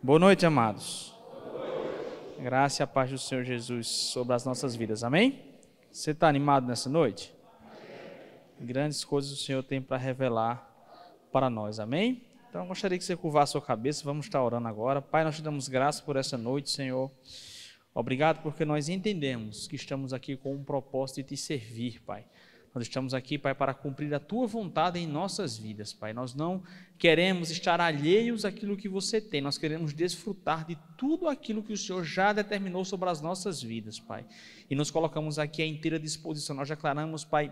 Boa noite, amados. Graça e a paz do Senhor Jesus sobre as nossas vidas, amém? Você está animado nessa noite? Grandes coisas o Senhor tem para revelar para nós, amém? Então eu gostaria que você curvasse a sua cabeça, vamos estar orando agora. Pai, nós te damos graça por essa noite, Senhor. Obrigado porque nós entendemos que estamos aqui com um propósito de te servir, Pai. Nós estamos aqui, Pai, para cumprir a Tua vontade em nossas vidas, Pai. Nós não queremos estar alheios àquilo que você tem, nós queremos desfrutar de tudo aquilo que o Senhor já determinou sobre as nossas vidas, Pai. E nos colocamos aqui à inteira disposição, nós declaramos, Pai,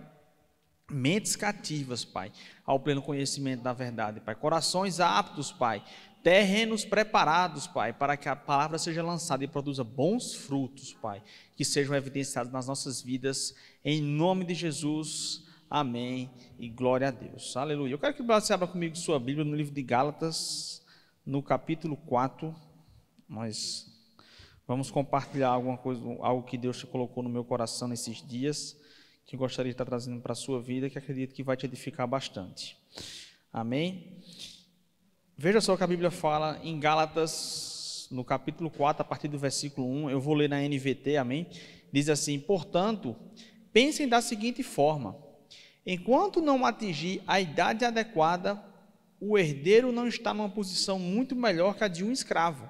mentes cativas, Pai, ao pleno conhecimento da verdade, Pai. Corações aptos, Pai. Terrenos preparados, Pai, para que a palavra seja lançada e produza bons frutos, Pai, que sejam evidenciados nas nossas vidas, em nome de Jesus, amém, e glória a Deus, aleluia. Eu quero que você abra comigo sua Bíblia no livro de Gálatas, no capítulo 4, nós vamos compartilhar alguma coisa, algo que Deus te colocou no meu coração nesses dias, que eu gostaria de estar trazendo para a sua vida, que acredito que vai te edificar bastante, amém? Veja só o que a Bíblia fala em Gálatas, no capítulo 4, a partir do versículo 1, eu vou ler na NVT, amém? Diz assim: portanto, pensem da seguinte forma: enquanto não atingir a idade adequada, o herdeiro não está numa posição muito melhor que a de um escravo,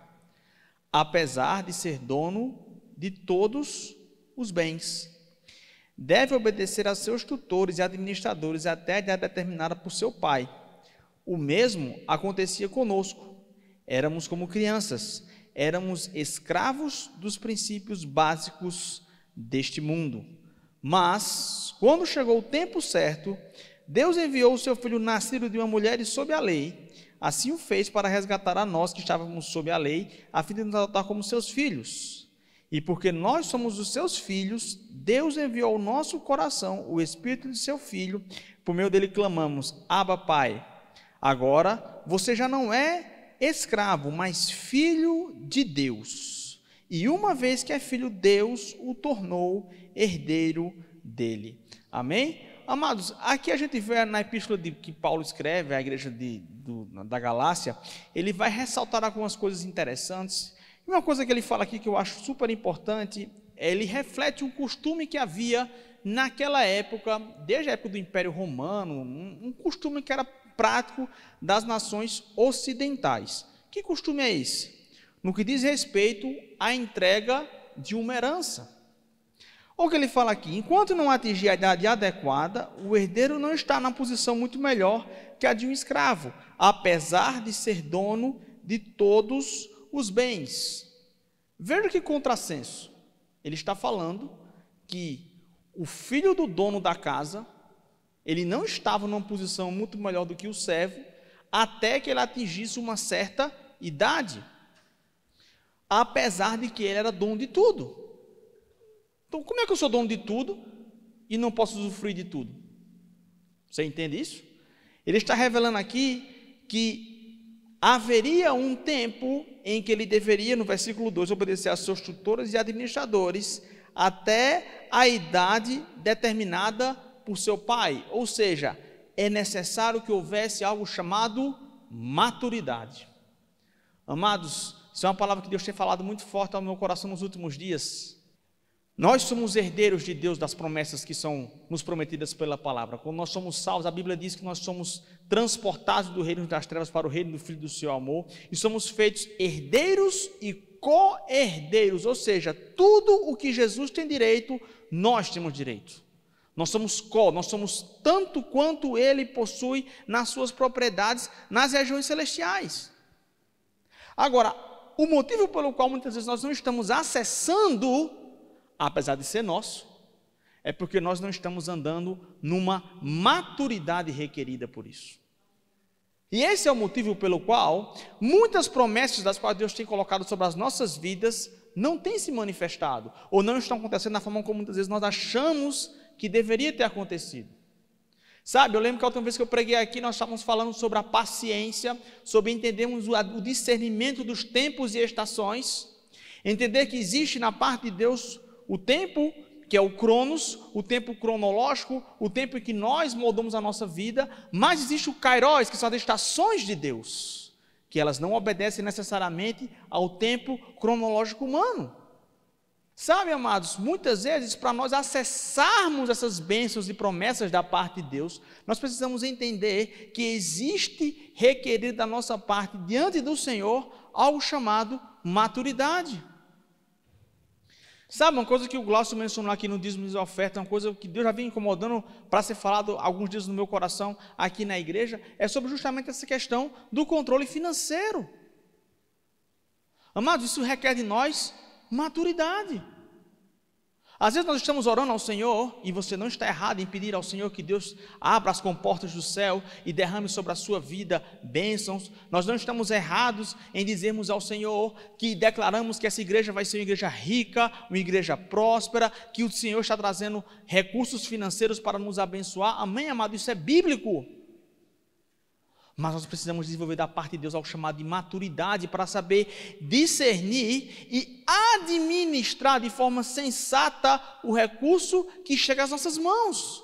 apesar de ser dono de todos os bens. Deve obedecer a seus tutores e administradores até a idade determinada por seu pai. O mesmo acontecia conosco. Éramos como crianças, éramos escravos dos princípios básicos deste mundo. Mas, quando chegou o tempo certo, Deus enviou o seu filho nascido de uma mulher e sob a lei. Assim o fez para resgatar a nós que estávamos sob a lei, a fim de nos adotar como seus filhos. E porque nós somos os seus filhos, Deus enviou ao nosso coração o Espírito de seu Filho, por meio dele clamamos: Abba, Pai. Agora, você já não é escravo, mas filho de Deus. E uma vez que é filho, Deus o tornou herdeiro dele. Amém? Amados, aqui a gente vê na epístola que Paulo escreve à igreja da Galácia, ele vai ressaltar algumas coisas interessantes. E uma coisa que ele fala aqui que eu acho super importante, ele reflete um costume que havia naquela época, desde a época do Império Romano, um costume que era prático das nações ocidentais. Que costume é esse? No que diz respeito à entrega de uma herança. Olha o que ele fala aqui: enquanto não atingir a idade adequada, o herdeiro não está na posição muito melhor que a de um escravo, apesar de ser dono de todos os bens. Veja que contrassenso. Ele está falando que o filho do dono da casa, ele não estava numa posição muito melhor do que o servo, até que ele atingisse uma certa idade, apesar de que ele era dono de tudo. Então, como é que eu sou dono de tudo e não posso usufruir de tudo? Você entende isso? Ele está revelando aqui que haveria um tempo em que ele deveria, no versículo 2, obedecer a seus tutores e administradores até a idade determinada por seu pai, ou seja, é necessário que houvesse algo chamado maturidade. Amados, isso é uma palavra que Deus tem falado muito forte ao meu coração nos últimos dias. Nós somos herdeiros de Deus das promessas que são nos prometidas pela palavra. Quando nós somos salvos, a Bíblia diz que nós somos transportados do reino das trevas para o reino do Filho do seu amor, e somos feitos herdeiros e co-herdeiros, ou seja, tudo o que Jesus tem direito, nós temos direito. Nós somos tanto quanto ele possui nas suas propriedades, nas regiões celestiais. Agora, o motivo pelo qual muitas vezes nós não estamos acessando, apesar de ser nosso, é porque nós não estamos andando numa maturidade requerida por isso. E esse é o motivo pelo qual muitas promessas das quais Deus tem colocado sobre as nossas vidas não têm se manifestado, ou não estão acontecendo da forma como muitas vezes nós achamos que deveria ter acontecido. Sabe, eu lembro que a última vez que eu preguei aqui, nós estávamos falando sobre a paciência, sobre entendermos o discernimento dos tempos e estações, entender que existe na parte de Deus o tempo, que é o cronos, o tempo cronológico, o tempo em que nós moldamos a nossa vida, mas existe o kairos, que são as estações de Deus, que elas não obedecem necessariamente ao tempo cronológico humano. Sabe, amados, muitas vezes para nós acessarmos essas bênçãos e promessas da parte de Deus, nós precisamos entender que existe requerido da nossa parte diante do Senhor algo chamado maturidade. Sabe, uma coisa que o Glaucio mencionou aqui no dízimo e oferta, uma coisa que Deus já vem incomodando para ser falado alguns dias no meu coração aqui na igreja, é sobre justamente essa questão do controle financeiro. Amados, isso requer de nós maturidade. Às vezes nós estamos orando ao Senhor, e você não está errado em pedir ao Senhor que Deus abra as comportas do céu e derrame sobre a sua vida bênçãos. Nós não estamos errados em dizermos ao Senhor que declaramos que essa igreja vai ser uma igreja rica, uma igreja próspera, que o Senhor está trazendo recursos financeiros para nos abençoar. Amém, amado? Isso é bíblico. Mas nós precisamos desenvolver da parte de Deus algo chamado de maturidade para saber discernir e administrar de forma sensata o recurso que chega às nossas mãos.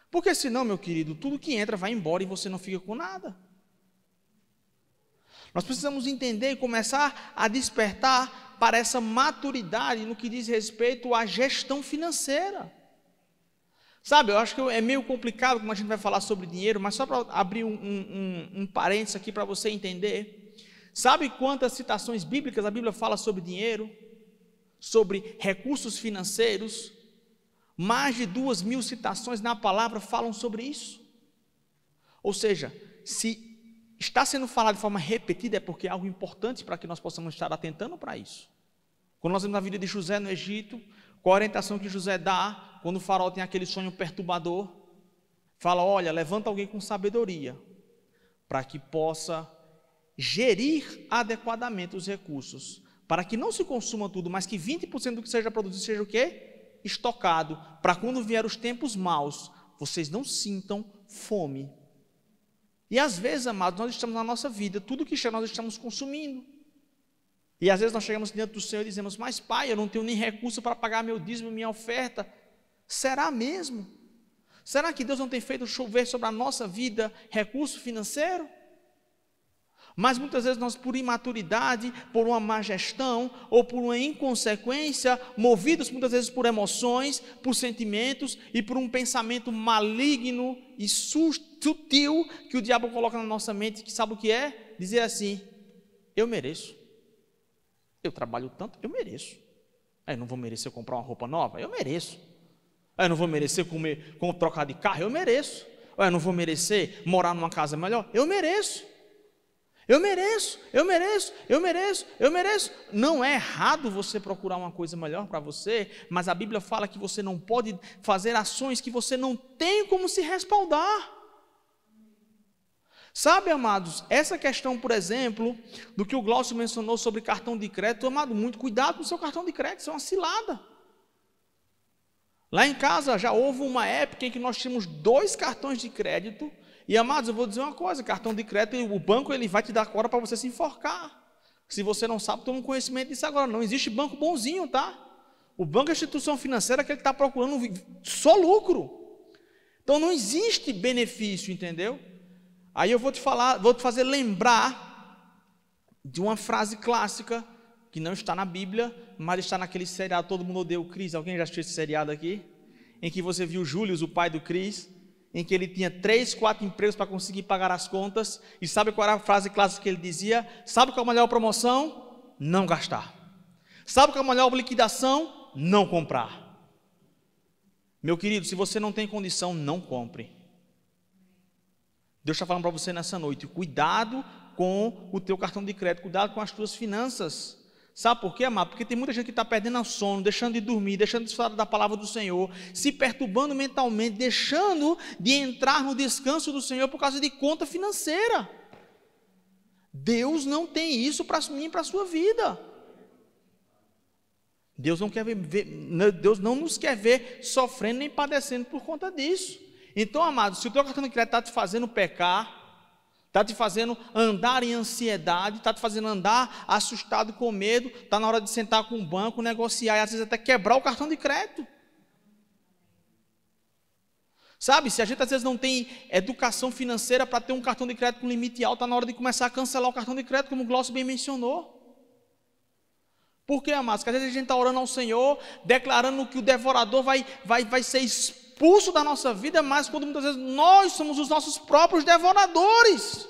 Porque senão, meu querido, tudo que entra vai embora e você não fica com nada. Nós precisamos entender e começar a despertar para essa maturidade no que diz respeito à gestão financeira. Sabe, eu acho que é meio complicado como a gente vai falar sobre dinheiro, mas só para abrir um parênteses aqui para você entender. Sabe quantas citações bíblicas a Bíblia fala sobre dinheiro? Sobre recursos financeiros? Mais de 2.000 citações na palavra falam sobre isso. Ou seja, se está sendo falado de forma repetida é porque é algo importante para que nós possamos estar atentando para isso. Quando nós vemos a vida de José no Egito, qual a orientação que José dá quando o faraó tem aquele sonho perturbador? Fala, olha, levanta alguém com sabedoria, para que possa gerir adequadamente os recursos, para que não se consuma tudo, mas que 20% do que seja produzido seja o quê? Estocado, para quando vier os tempos maus, vocês não sintam fome. E às vezes, amados, nós estamos na nossa vida, tudo que chega nós estamos consumindo. E às vezes nós chegamos diante do Senhor e dizemos, mas pai, eu não tenho nem recurso para pagar meu dízimo, minha oferta. Será mesmo? Será que Deus não tem feito chover sobre a nossa vida recurso financeiro? Mas muitas vezes nós, por imaturidade, por uma má gestão ou por uma inconsequência, movidos muitas vezes por emoções, por sentimentos e por um pensamento maligno e sutil que o diabo coloca na nossa mente, que sabe o que é? Dizer assim, eu mereço. Eu trabalho tanto, eu mereço. Eu não vou merecer comprar uma roupa nova? Eu mereço. Eu não vou merecer trocar de carro? Eu mereço. Eu não vou merecer morar numa casa melhor? Eu mereço. Eu mereço, eu mereço, eu mereço, eu mereço. Não é errado você procurar uma coisa melhor para você, mas a Bíblia fala que você não pode fazer ações que você não tem como se respaldar. Sabe, amados, essa questão, por exemplo, do que o Glaucio mencionou sobre cartão de crédito, amado, muito cuidado com o seu cartão de crédito, isso é uma cilada. Lá em casa já houve uma época em que nós tínhamos 2 cartões de crédito, e amados, eu vou dizer uma coisa, cartão de crédito, o banco ele vai te dar corda para você se enforcar. Se você não sabe, toma conhecimento disso agora, não existe banco bonzinho, tá? O banco é a instituição financeira que ele está procurando só lucro. Então não existe benefício, entendeu? Aí eu vou te fazer lembrar de uma frase clássica, que não está na Bíblia, mas está naquele seriado, Todo Mundo Odeia o Chris. Alguém já assistiu esse seriado aqui? Em que você viu o Júlio, o pai do Chris, em que ele tinha 3, 4 empregos para conseguir pagar as contas, e sabe qual era a frase clássica que ele dizia? Sabe qual é a melhor promoção? Não gastar. Sabe qual é a melhor liquidação? Não comprar. Meu querido, se você não tem condição, não compre. Deus está falando para você nessa noite, cuidado com o teu cartão de crédito, cuidado com as tuas finanças. Sabe por quê, amado? Porque tem muita gente que está perdendo o sono, deixando de dormir, deixando de falar da palavra do Senhor, se perturbando mentalmente, deixando de entrar no descanso do Senhor por causa de conta financeira. Deus não tem isso para mim e para a sua vida. Deus não nos quer ver sofrendo nem padecendo por conta disso. Então, amado, se o teu cartão de crédito está te fazendo pecar, está te fazendo andar em ansiedade, está te fazendo andar assustado com medo, está na hora de sentar com o banco, negociar e às vezes até quebrar o cartão de crédito. Sabe, se a gente às vezes não tem educação financeira para ter um cartão de crédito com limite alto, está na hora de começar a cancelar o cartão de crédito, como o Glaucio bem mencionou. Por quê, amados? Porque às vezes a gente está orando ao Senhor, declarando que o devorador vai ser expulso da nossa vida, mas quando muitas vezes nós somos os nossos próprios devoradores.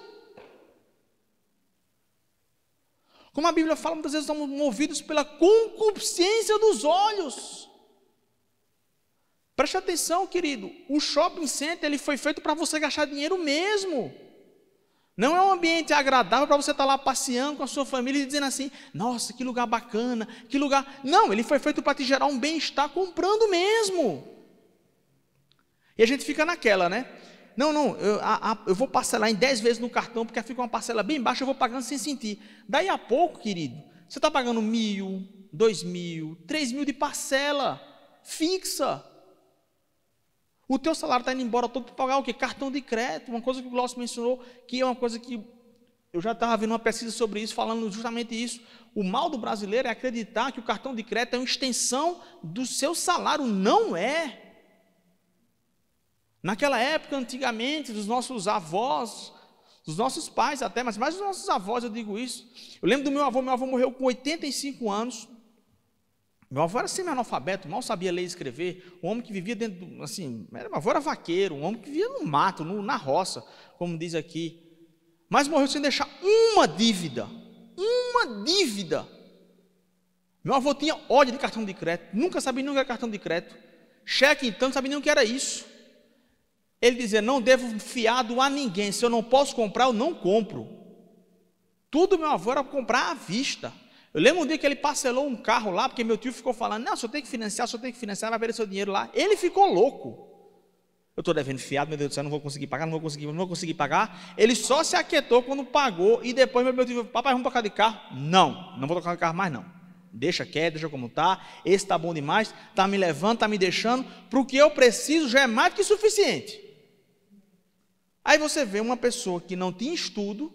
Como a Bíblia fala, muitas vezes somos movidos pela concupiscência dos olhos. Preste atenção, querido, o shopping center ele foi feito para você gastar dinheiro mesmo. Não é um ambiente agradável para você estar lá passeando com a sua família e dizendo assim, nossa, que lugar bacana, que lugar... Não, ele foi feito para te gerar um bem-estar comprando mesmo. E a gente fica naquela, né? Não, eu vou parcelar em 10 vezes no cartão, porque fica uma parcela bem baixa, eu vou pagando sem sentir. Daí a pouco, querido, você está pagando 1.000, 2.000, 3.000 de parcela fixa. O teu salário está indo embora todo para pagar o quê? Cartão de crédito, uma coisa que o Glaucio mencionou, que é uma coisa que eu já estava vendo uma pesquisa sobre isso, falando justamente isso. O mal do brasileiro é acreditar que o cartão de crédito é uma extensão do seu salário. Não é. Naquela época, antigamente, dos nossos avós, dos nossos pais até, mas mais dos nossos avós, eu digo isso. Eu lembro do meu avô morreu com 85 anos. Meu avô era semi-analfabeto, mal sabia ler e escrever, um homem que vivia dentro, assim, meu avô era vaqueiro, um homem que vivia no mato, na roça, como diz aqui, mas morreu sem deixar uma dívida, meu avô tinha ódio de cartão de crédito, nunca sabia nem o que era cartão de crédito, cheque então, não sabia nem o que era isso, ele dizia, não devo fiado a ninguém, se eu não posso comprar, eu não compro, tudo meu avô era comprar à vista. Eu lembro um dia que ele parcelou um carro lá, porque meu tio ficou falando, não, só tem que financiar, vai perder seu dinheiro lá. Ele ficou louco. Eu estou devendo fiado, meu Deus do céu, não vou conseguir pagar, não vou conseguir pagar. Ele só se aquietou quando pagou, e depois meu tio falou, papai, vamos trocar de carro? Não vou trocar de carro mais não. Deixa quieto, deixa como está, esse está bom demais, está me levando, está me deixando, para o que eu preciso já é mais do que suficiente. Aí você vê uma pessoa que não tinha estudo,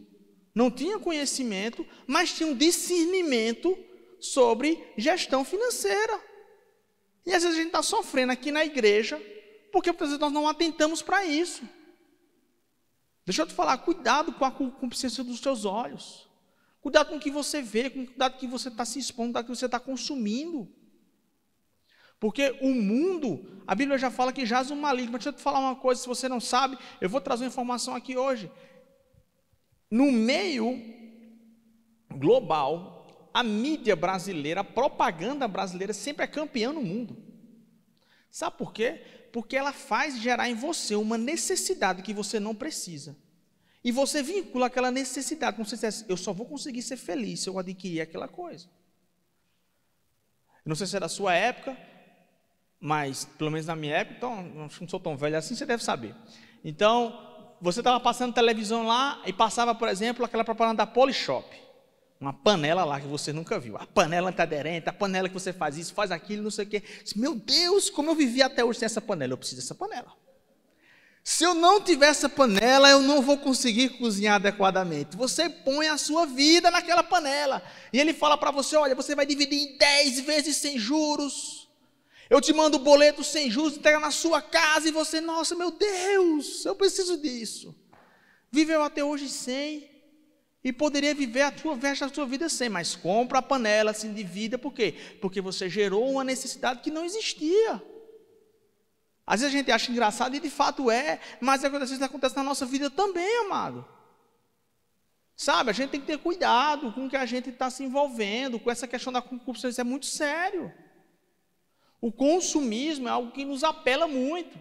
não tinha conhecimento, mas tinha um discernimento sobre gestão financeira. E às vezes a gente está sofrendo aqui na igreja, porque às vezes nós não atentamos para isso. Deixa eu te falar, cuidado com a concupiscência dos teus olhos. Cuidado com o que você vê, cuidado com o que você está se expondo, cuidado com o que você está consumindo. Porque o mundo, a Bíblia já fala que jaz um maligno. Mas deixa eu te falar uma coisa, se você não sabe, eu vou trazer uma informação aqui hoje. No meio global, a mídia brasileira, a propaganda brasileira sempre é campeã no mundo. Sabe por quê? Porque ela faz gerar em você uma necessidade que você não precisa. E você vincula aquela necessidade, como se você dissesse, eu só vou conseguir ser feliz se eu adquirir aquela coisa. Eu não sei se é da sua época, mas pelo menos na minha época, então, não sou tão velho assim, você deve saber. Então, você estava passando televisão lá e passava, por exemplo, aquela propaganda da Polishop. Uma panela lá que você nunca viu. A panela antiaderente, a panela que você faz isso, faz aquilo, não sei o quê. Meu Deus, como eu vivi até hoje sem essa panela. Eu preciso dessa panela. Se eu não tiver essa panela, eu não vou conseguir cozinhar adequadamente. Você põe a sua vida naquela panela. E ele fala para você, olha, você vai dividir em 10 vezes sem juros. Eu te mando o boleto sem juros, entrega na sua casa e você, nossa, meu Deus, eu preciso disso. Viveu até hoje sem e poderia viver o resto da sua vida sem, mas compra a panela, se endivida, por quê? Porque você gerou uma necessidade que não existia. Às vezes a gente acha engraçado e de fato é, mas às vezes acontece na nossa vida também, amado. Sabe, a gente tem que ter cuidado com o que a gente está se envolvendo, com essa questão da concupiscência, isso é muito sério. O consumismo é algo que nos apela muito.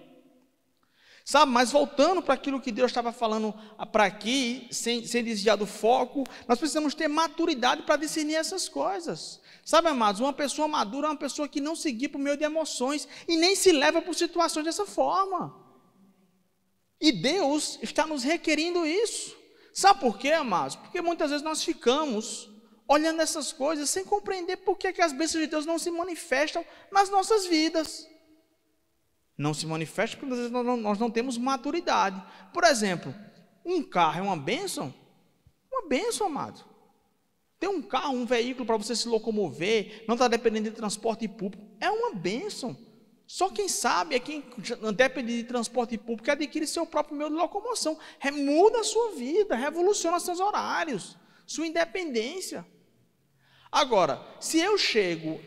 Sabe, mas voltando para aquilo que Deus estava falando para aqui, sem desviar do foco, nós precisamos ter maturidade para discernir essas coisas. Sabe, amados, uma pessoa madura é uma pessoa que não se guia por meio de emoções e nem se leva por situações dessa forma. E Deus está nos requerindo isso. Sabe por quê, amados? Porque muitas vezes nós ficamos olhando essas coisas sem compreender por que as bênçãos de Deus não se manifestam nas nossas vidas. Não se manifestam porque às vezes nós não temos maturidade. Por exemplo, um carro é uma bênção? Uma bênção, amado. Ter um carro, um veículo para você se locomover, não estar dependendo de transporte público, é uma bênção. Só quem sabe é quem depende de transporte público e adquire seu próprio meio de locomoção. Muda a sua vida, revoluciona seus horários, sua independência. Agora, se eu chego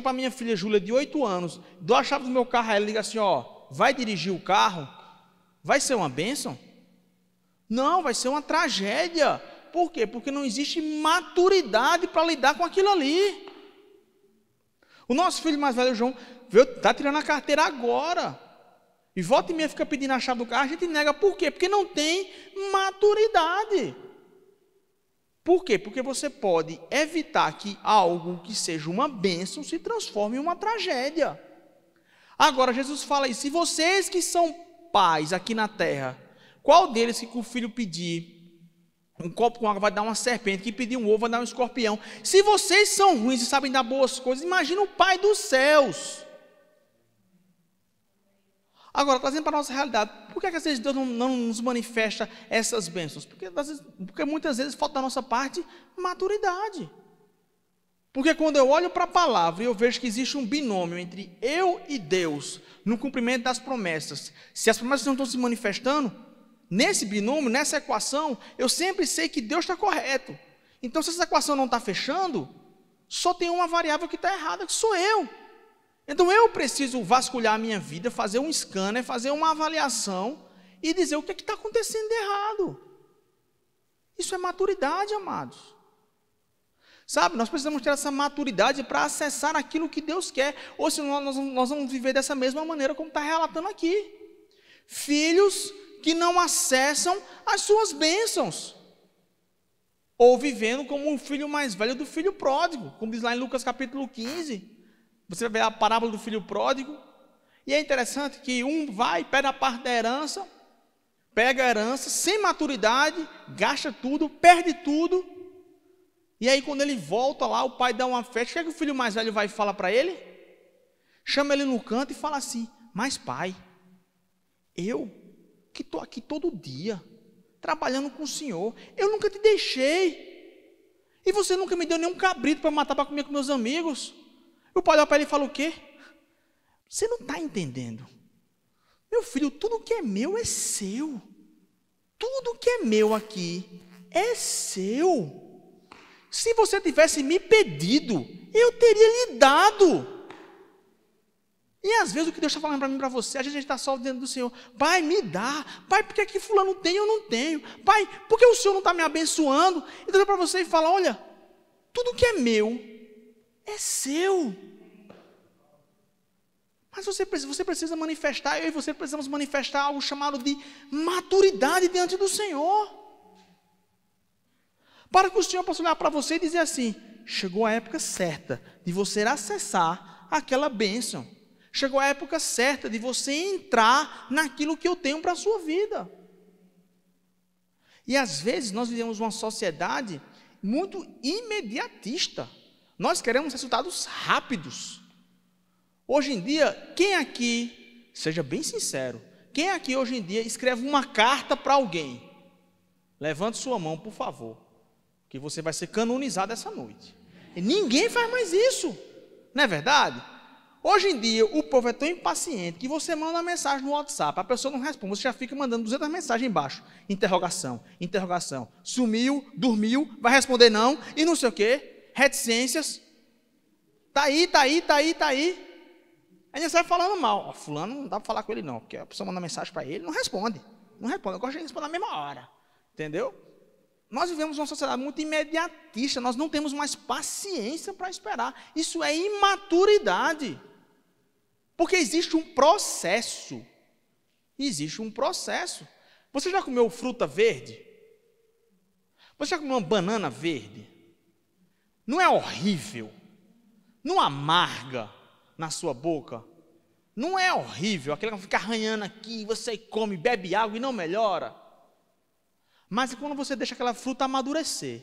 para minha filha Júlia de 8 anos, dou a chave do meu carro a ela e digo assim, ó, vai dirigir o carro? Vai ser uma bênção? Não, vai ser uma tragédia. Por quê? Porque não existe maturidade para lidar com aquilo ali. O nosso filho mais velho, João, está tirando a carteira agora. E volta e meia fica pedindo a chave do carro, a gente nega. Por quê? Porque não tem maturidade. Por quê? Porque você pode evitar que algo que seja uma bênção se transforme em uma tragédia. Agora, Jesus fala aí, se vocês que são pais aqui na terra, qual deles que o filho pedir um copo com água vai dar uma serpente, que pedir um ovo vai dar um escorpião? Se vocês são ruins e sabem dar boas coisas, imagina o Pai dos céus. Agora, trazendo para a nossa realidade, por que às vezes Deus não nos manifesta essas bênçãos? Porque muitas vezes falta da nossa parte maturidade. Porque quando eu olho para a palavra e eu vejo que existe um binômio entre eu e Deus, no cumprimento das promessas, se as promessas não estão se manifestando, nesse binômio, nessa equação, eu sempre sei que Deus está correto. Então, se essa equação não está fechando, só tem uma variável que está errada, que sou eu. Então, eu preciso vasculhar a minha vida, fazer um scanner, fazer uma avaliação e dizer o que está acontecendo de errado. Isso é maturidade, amados. Sabe, nós precisamos ter essa maturidade para acessar aquilo que Deus quer, ou senão nós vamos viver dessa mesma maneira como está relatando aqui. Filhos que não acessam as suas bênçãos, ou vivendo como um filho mais velho do filho pródigo, como diz lá em Lucas capítulo 15, você vai ver a parábola do filho pródigo, e é interessante que um vai, pega a parte da herança, pega a herança, sem maturidade, gasta tudo, perde tudo, e aí quando ele volta lá, o pai dá uma festa, o que é que o filho mais velho vai falar para ele? Chama ele no canto e fala assim, mas pai, eu que estou aqui todo dia, trabalhando com o Senhor, eu nunca te deixei, e você nunca me deu nenhum cabrito para matar, para comer com meus amigos. O pai olha para ele e fala o quê? Você não está entendendo, meu filho, tudo que é meu é seu, tudo que é meu aqui é seu. Se você tivesse me pedido, eu teria lhe dado. E às vezes o que Deus está falando para mim e para você, a gente está só dentro do Senhor. Pai, me dá. Pai, por que fulano tem e eu não tenho? Pai, por que o Senhor não está me abençoando? E Deus olha para você e fala, olha, tudo que é meu é seu. Mas você precisa manifestar, eu e você precisamos manifestar algo chamado de maturidade diante do Senhor. Para que o Senhor possa olhar para você e dizer assim, chegou a época certa de você acessar aquela bênção. Chegou a época certa de você entrar naquilo que eu tenho para a sua vida. E às vezes nós vivemos uma sociedade muito imediatista. Nós queremos resultados rápidos. Hoje em dia, quem aqui, seja bem sincero, quem aqui hoje em dia escreve uma carta para alguém? Levante sua mão, por favor, que você vai ser canonizado essa noite. E ninguém faz mais isso, não é verdade? Hoje em dia, o povo é tão impaciente que você manda uma mensagem no WhatsApp, a pessoa não responde, você já fica mandando 200 mensagens embaixo. Interrogação, interrogação. Sumiu, dormiu, vai responder não, e não sei o quê. Reticências. Tá aí. Aí você vai falando mal. Ó, fulano não dá para falar com ele não, porque a pessoa manda mensagem para ele, não responde. Eu gosto de responder na mesma hora. Entendeu? Nós vivemos uma sociedade muito imediatista, nós não temos mais paciência para esperar. Isso é imaturidade. Porque existe um processo. Existe um processo. Você já comeu fruta verde? Você já comeu uma banana verde? Não é horrível? Não amarga na sua boca? Não é horrível? Aquele que fica arranhando aqui, você come, bebe água e não melhora? Mas quando você deixa aquela fruta amadurecer,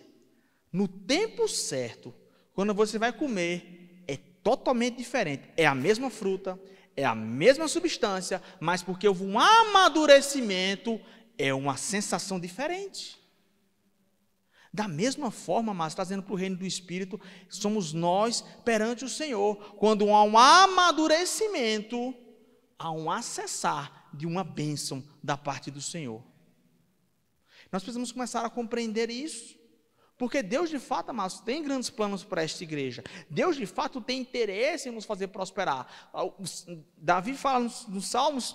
no tempo certo, quando você vai comer, é totalmente diferente. É a mesma fruta, é a mesma substância, mas porque houve um amadurecimento, é uma sensação diferente. Da mesma forma, mas trazendo para o reino do Espírito, somos nós perante o Senhor. Quando há um amadurecimento, há um acessar de uma bênção da parte do Senhor. Nós precisamos começar a compreender isso. Porque Deus, de fato, amados, tem grandes planos para esta igreja. Deus, de fato, tem interesse em nos fazer prosperar. Davi fala nos Salmos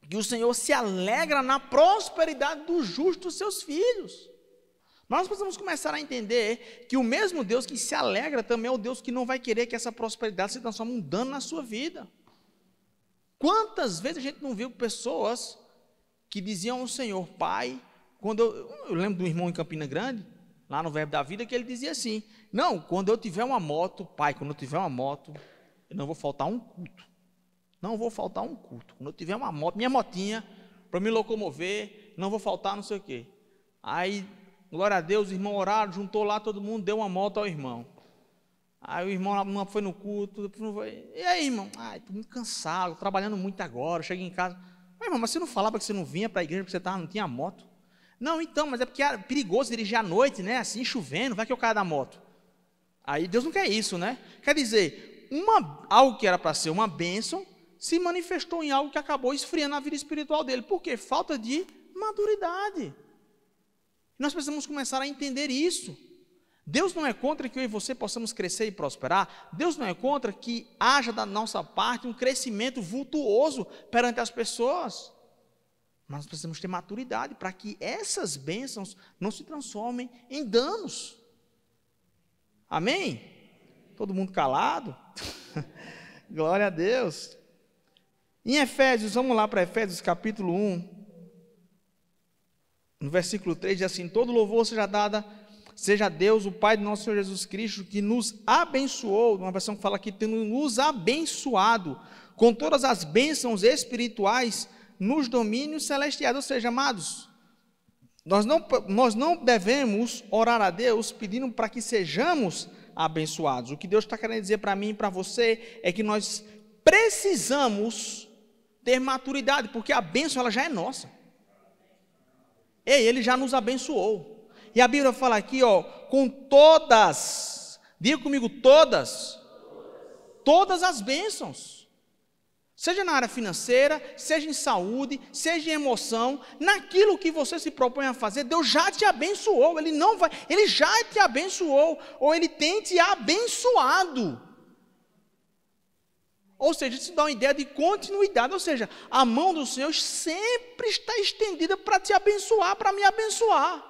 que o Senhor se alegra na prosperidade do justo dos seus filhos. Nós precisamos começar a entender que o mesmo Deus que se alegra também é o Deus que não vai querer que essa prosperidade se transforme em um dano na sua vida. Quantas vezes a gente não viu pessoas que diziam ao Senhor, Pai, quando eu lembro de um irmão em Campina Grande, lá no Verbo da Vida, que ele dizia assim, não, quando eu tiver uma moto, Pai, quando eu tiver uma moto, eu não vou faltar um culto. Não vou faltar um culto. Quando eu tiver uma moto, minha motinha, para me locomover, não vou faltar não sei o quê. Aí, glória a Deus, o irmão oraram, juntou lá todo mundo, deu uma moto ao irmão. Aí o irmão foi no culto, e aí, irmão? Ai, estou muito cansado, trabalhando muito agora, cheguei em casa. Irmão, mas você não falava que você não vinha para a igreja porque você não tinha moto? Não, então, mas é porque é perigoso dirigir à noite, né? Assim, chovendo, vai que eu caio da moto. Aí Deus não quer isso, né? Quer dizer, algo que era para ser uma bênção, se manifestou em algo que acabou esfriando a vida espiritual dele. Por quê? Falta de maturidade. Nós precisamos começar a entender isso. Deus não é contra que eu e você possamos crescer e prosperar. Deus não é contra que haja da nossa parte um crescimento vultuoso perante as pessoas. Mas nós precisamos ter maturidade para que essas bênçãos não se transformem em danos. Amém? Todo mundo calado? Glória a Deus. Em Efésios, vamos lá para Efésios capítulo 1. No versículo 3 diz assim, todo louvor seja Deus, o Pai de nosso Senhor Jesus Cristo, que nos abençoou, uma versão que fala aqui, tem nos abençoado com todas as bênçãos espirituais nos domínios celestiais. Ou seja, amados, nós não devemos orar a Deus pedindo para que sejamos abençoados. O que Deus está querendo dizer para mim e para você é que nós precisamos ter maturidade, porque a bênção ela já é nossa. Ele já nos abençoou. E a Bíblia fala aqui, ó, com todas, diga comigo, todas as bênçãos. Seja na área financeira, seja em saúde, seja em emoção, naquilo que você se propõe a fazer, Deus já te abençoou. Ele já te abençoou, ou Ele tem te abençoado. Ou seja, isso dá uma ideia de continuidade, ou seja, a mão do Senhor sempre está estendida para te abençoar, para me abençoar.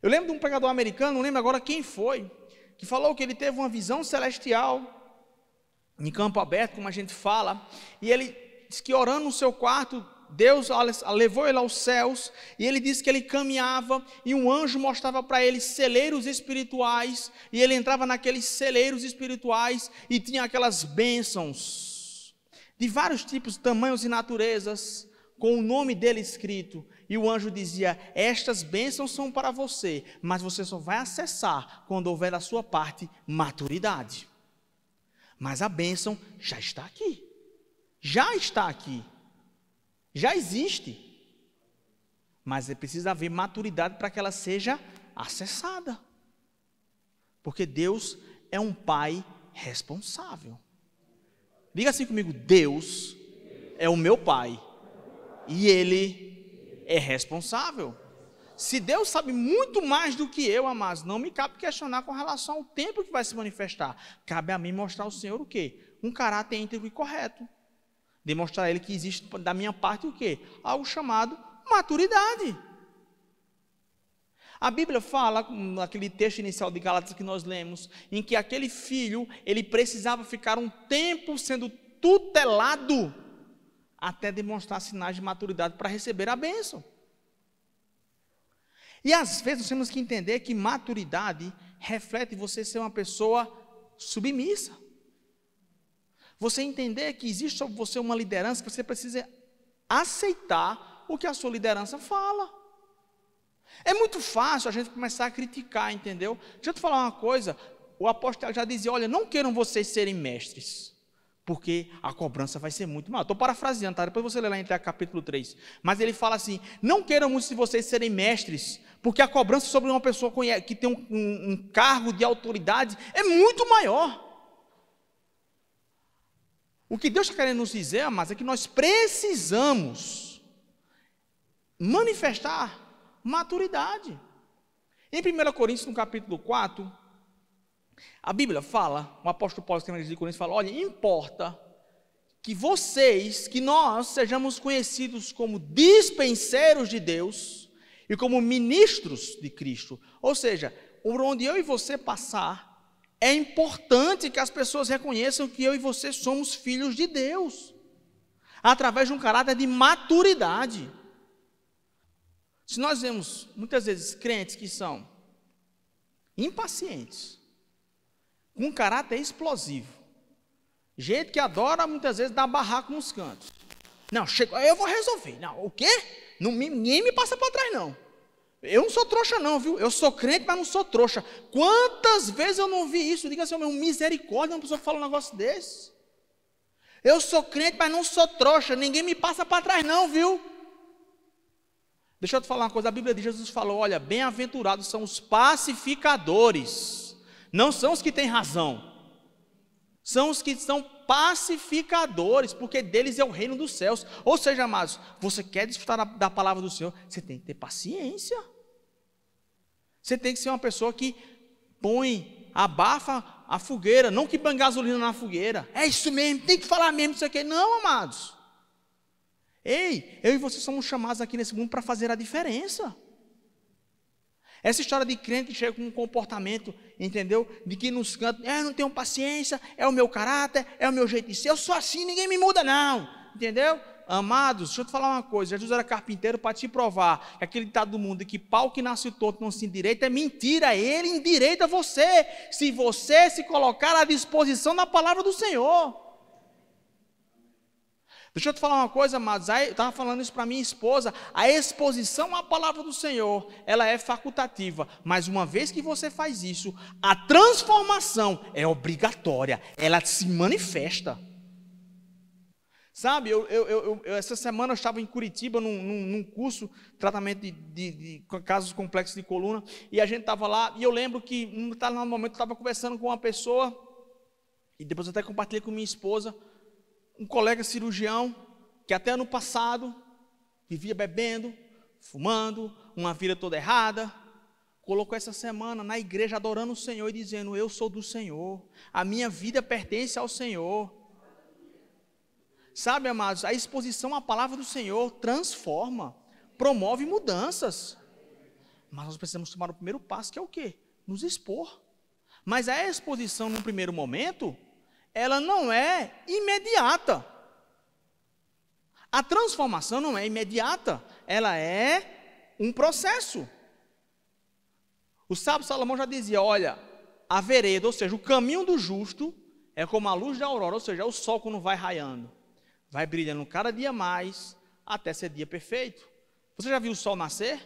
Eu lembro de um pregador americano, não lembro agora quem foi, que falou que ele teve uma visão celestial, em campo aberto, como a gente fala, e ele disse que orando no seu quarto, Deus levou ele aos céus, e ele disse que ele caminhava, e um anjo mostrava para ele celeiros espirituais, e ele entrava naqueles celeiros espirituais, e tinha aquelas bênçãos, de vários tipos, tamanhos e naturezas, com o nome dele escrito, e o anjo dizia, estas bênçãos são para você, mas você só vai acessar, quando houver da sua parte, maturidade. Mas a bênção já está aqui, já existe, mas precisa haver maturidade para que ela seja acessada, porque Deus é um Pai responsável. Diga assim comigo, Deus é o meu Pai, e Ele é responsável. Se Deus sabe muito mais do que eu, amados, não me cabe questionar com relação ao tempo que vai se manifestar. Cabe a mim mostrar ao Senhor o quê? Um caráter íntegro e correto. Demonstrar a Ele que existe da minha parte o quê? Algo chamado maturidade. A Bíblia fala, naquele texto inicial de Gálatas que nós lemos, em que aquele filho, ele precisava ficar um tempo sendo tutelado, até demonstrar sinais de maturidade para receber a bênção. E às vezes nós temos que entender que maturidade reflete você ser uma pessoa submissa. Você entender que existe sobre você uma liderança que você precisa aceitar o que a sua liderança fala. É muito fácil a gente começar a criticar, entendeu? Deixa eu te falar uma coisa, o apóstolo já dizia, olha, não queiram vocês serem mestres, Porque a cobrança vai ser muito maior. Estou parafraseando, tá? Depois você lê lá em capítulo 3. Mas ele fala assim: não queiram muitos de vocês serem mestres, porque a cobrança sobre uma pessoa que tem um cargo de autoridade é muito maior. O que Deus está querendo nos dizer, amados, é que nós precisamos manifestar maturidade. Em 1 Coríntios, no capítulo 4, a Bíblia fala, o apóstolo Paulo escreve na igreja de Coríntios, fala: olha, importa que vocês, que nós sejamos conhecidos como dispenseiros de Deus e como ministros de Cristo. Ou seja, por onde eu e você passar, é importante que as pessoas reconheçam que eu e você somos filhos de Deus, através de um caráter de maturidade. Se nós vemos, muitas vezes, crentes que são impacientes, com um caráter explosivo, gente que adora, muitas vezes, dar barraco nos cantos. Não, chegou, eu vou resolver. Não, o quê? Ninguém me passa para trás, não. Eu não sou trouxa não, viu? Eu sou crente, mas não sou trouxa. Quantas vezes eu não vi isso? Diga assim, meu, misericórdia, uma pessoa que fala um negócio desse. Eu sou crente, mas não sou trouxa. Ninguém me passa para trás não, viu? Deixa eu te falar uma coisa. A Bíblia de Jesus falou: olha, bem-aventurados são os pacificadores. Não são os que têm razão. São os que são pacificadores, porque deles é o reino dos céus. Ou seja, amados, você quer desfrutar da palavra do Senhor, você tem que ter paciência. Você tem que ser uma pessoa que abafa a fogueira, não que põe gasolina na fogueira. É isso mesmo, tem que falar mesmo isso aqui. Não, amados. Ei, eu e você somos chamados aqui nesse mundo para fazer a diferença. Essa história de crente que chega com um comportamento, entendeu? De que nos cantos, não tenho paciência, é o meu caráter, é o meu jeito de ser, eu sou assim, ninguém me muda não, entendeu? Amados, deixa eu te falar uma coisa: Jesus era carpinteiro para te provar que aquele ditado do mundo de que pau que nasce torto não se endireita é mentira. Ele endireita você, se você se colocar à disposição da palavra do Senhor. Deixa eu te falar uma coisa, amados, eu estava falando isso para minha esposa: a exposição à palavra do Senhor, ela é facultativa, mas uma vez que você faz isso, a transformação é obrigatória, ela se manifesta. Sabe, essa semana eu estava em Curitiba num curso de tratamento de casos complexos de coluna, e a gente estava lá, e eu lembro que num determinado momento eu estava conversando com uma pessoa, e depois eu até compartilhei com minha esposa, um colega cirurgião, que até ano passado vivia bebendo, fumando, uma vida toda errada, colocou essa semana na igreja adorando o Senhor e dizendo: eu sou do Senhor, a minha vida pertence ao Senhor. Sabe, amados, a exposição à palavra do Senhor transforma, promove mudanças. Mas nós precisamos tomar o primeiro passo, que é o quê? Nos expor. Mas a exposição, num primeiro momento, ela não é imediata. A transformação não é imediata, ela é um processo. O sábio Salomão já dizia: olha, a vereda, ou seja, o caminho do justo é como a luz da aurora, ou seja, é o sol quando vai raiando, vai brilhando cada dia mais, até ser dia perfeito. Você já viu o sol nascer?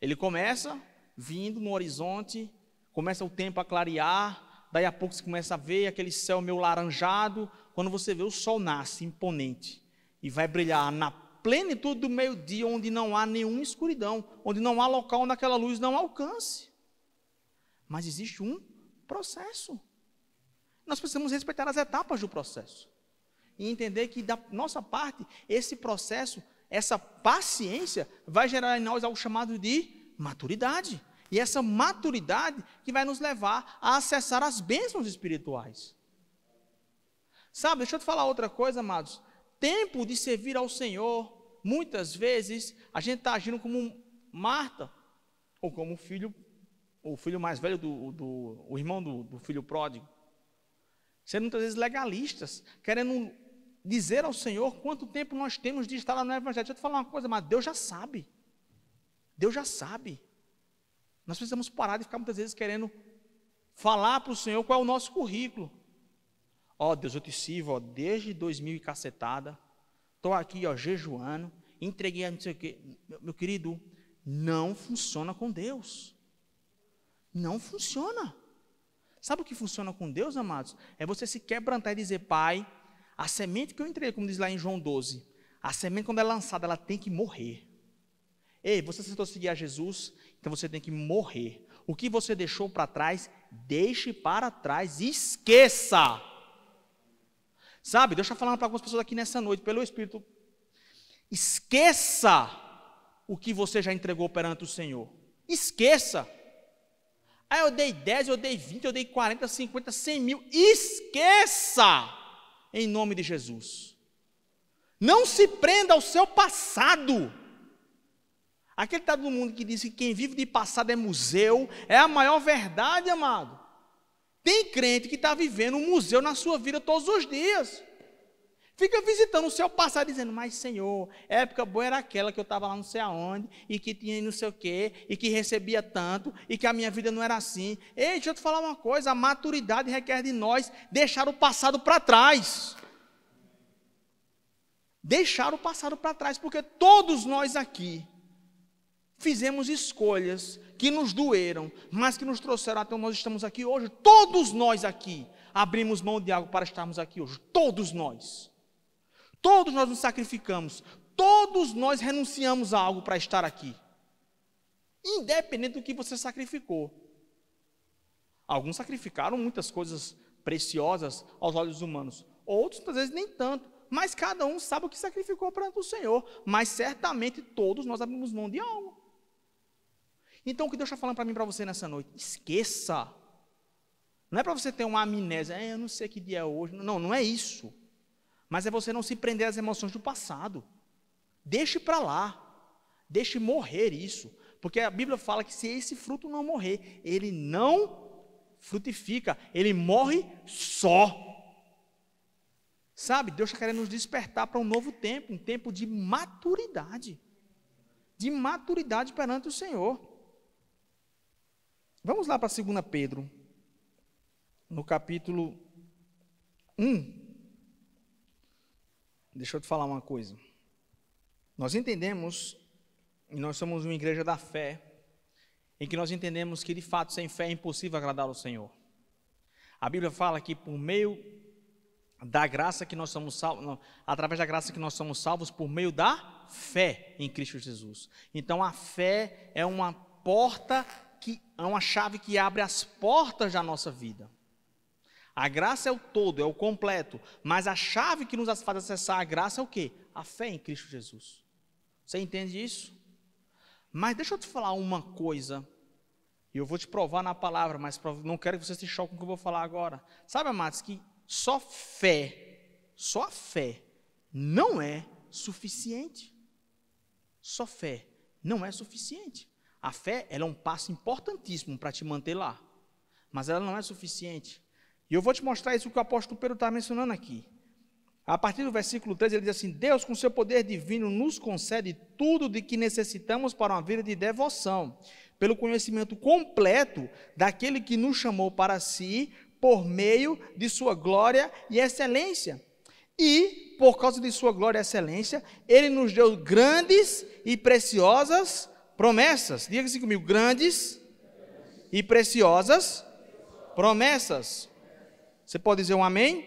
Ele começa vindo no horizonte, começa o tempo a clarear, daí a pouco você começa a ver aquele céu meio laranjado. Quando você vê, o sol nasce imponente e vai brilhar na plenitude do meio-dia, onde não há nenhuma escuridão, onde não há local onde aquela luz não alcance. Mas existe um processo. Nós precisamos respeitar as etapas do processo e entender que da nossa parte, esse processo, essa paciência vai gerar em nós algo chamado de maturidade. E essa maturidade que vai nos levar a acessar as bênçãos espirituais. Sabe, deixa eu te falar outra coisa, amados. Tempo de servir ao Senhor, muitas vezes a gente está agindo como Marta, ou como o filho mais velho, o irmão do filho pródigo. Sendo muitas vezes legalistas, querendo dizer ao Senhor quanto tempo nós temos de estar lá no Evangelho. Deixa eu te falar uma coisa, mas Deus já sabe. Deus já sabe. Nós precisamos parar de ficar muitas vezes querendo falar para o Senhor qual é o nosso currículo. Ó, Deus, eu te sirvo, ó, desde 2000 e cacetada, estou aqui, ó, jejuando, entreguei a não sei o quê. Meu querido, não funciona com Deus. Não funciona. Sabe o que funciona com Deus, amados? É você se quebrantar e dizer, Pai, a semente que eu entreguei, como diz lá em João 12, a semente quando é lançada, ela tem que morrer. Ei, você aceitou seguir a Jesus, então você tem que morrer. O que você deixou para trás, deixe para trás, esqueça. Sabe, Deus está falando para algumas pessoas aqui nessa noite, pelo Espírito, esqueça o que você já entregou perante o Senhor. Esqueça. Ah, eu dei 10, eu dei 20, eu dei 40, 50, 100 mil. Esqueça, em nome de Jesus. Não se prenda ao seu passado. Aquele ditado do mundo que diz que quem vive de passado é museu, é a maior verdade, amado. Tem crente que está vivendo um museu na sua vida todos os dias. Fica visitando o seu passado dizendo, mas Senhor, época boa era aquela que eu estava lá não sei aonde, e que tinha não sei o quê, e que recebia tanto, e que a minha vida não era assim. Ei, deixa eu te falar uma coisa, a maturidade requer de nós deixar o passado para trás. Deixar o passado para trás, porque todos nós aqui fizemos escolhas que nos doeram, mas que nos trouxeram até onde nós estamos aqui hoje. Todos nós aqui abrimos mão de algo para estarmos aqui hoje. Todos nós. Todos nós nos sacrificamos. Todos nós renunciamos a algo para estar aqui. Independente do que você sacrificou. Alguns sacrificaram muitas coisas preciosas aos olhos humanos. Outros, às vezes, nem tanto. Mas cada um sabe o que sacrificou perante o Senhor. Mas certamente todos nós abrimos mão de algo. Então o que Deus está falando para mim e para você nessa noite? Esqueça. Não é para você ter uma amnésia, eu não sei que dia é hoje. Não, não é isso. Mas é você não se prender às emoções do passado. Deixe para lá. Deixe morrer isso. Porque a Bíblia fala que se esse fruto não morrer, ele não frutifica, ele morre só. Sabe, Deus está querendo nos despertar para um novo tempo, um tempo de maturidade. De maturidade perante o Senhor. Vamos lá para 2 Pedro, no capítulo 1. Deixa eu te falar uma coisa. Nós entendemos, e nós somos uma igreja da fé, em que nós entendemos que de fato sem fé é impossível agradar ao Senhor. A Bíblia fala que por meio da graça que nós somos salvos, através da graça que nós somos salvos por meio da fé em Cristo Jesus. Então a fé é uma porta, é uma chave que abre as portas da nossa vida. A graça é o todo, é o completo, mas a chave que nos faz acessar a graça é o quê? A fé em Cristo Jesus. Você entende isso? Mas deixa eu te falar uma coisa, e eu vou te provar na palavra, mas não quero que você se choque com o que eu vou falar agora. Sabe, amados, que só a fé não é suficiente. Só fé não é suficiente. A fé, ela é um passo importantíssimo para te manter lá, mas ela não é suficiente. E eu vou te mostrar isso que o apóstolo Pedro está mencionando aqui. A partir do versículo 13, ele diz assim, Deus com seu poder divino nos concede tudo de que necessitamos para uma vida de devoção, pelo conhecimento completo daquele que nos chamou para si, por meio de sua glória e excelência. E, por causa de sua glória e excelência, ele nos deu grandes e preciosas promessas. Diga assim comigo, grandes e preciosas promessas. Você pode dizer um amém?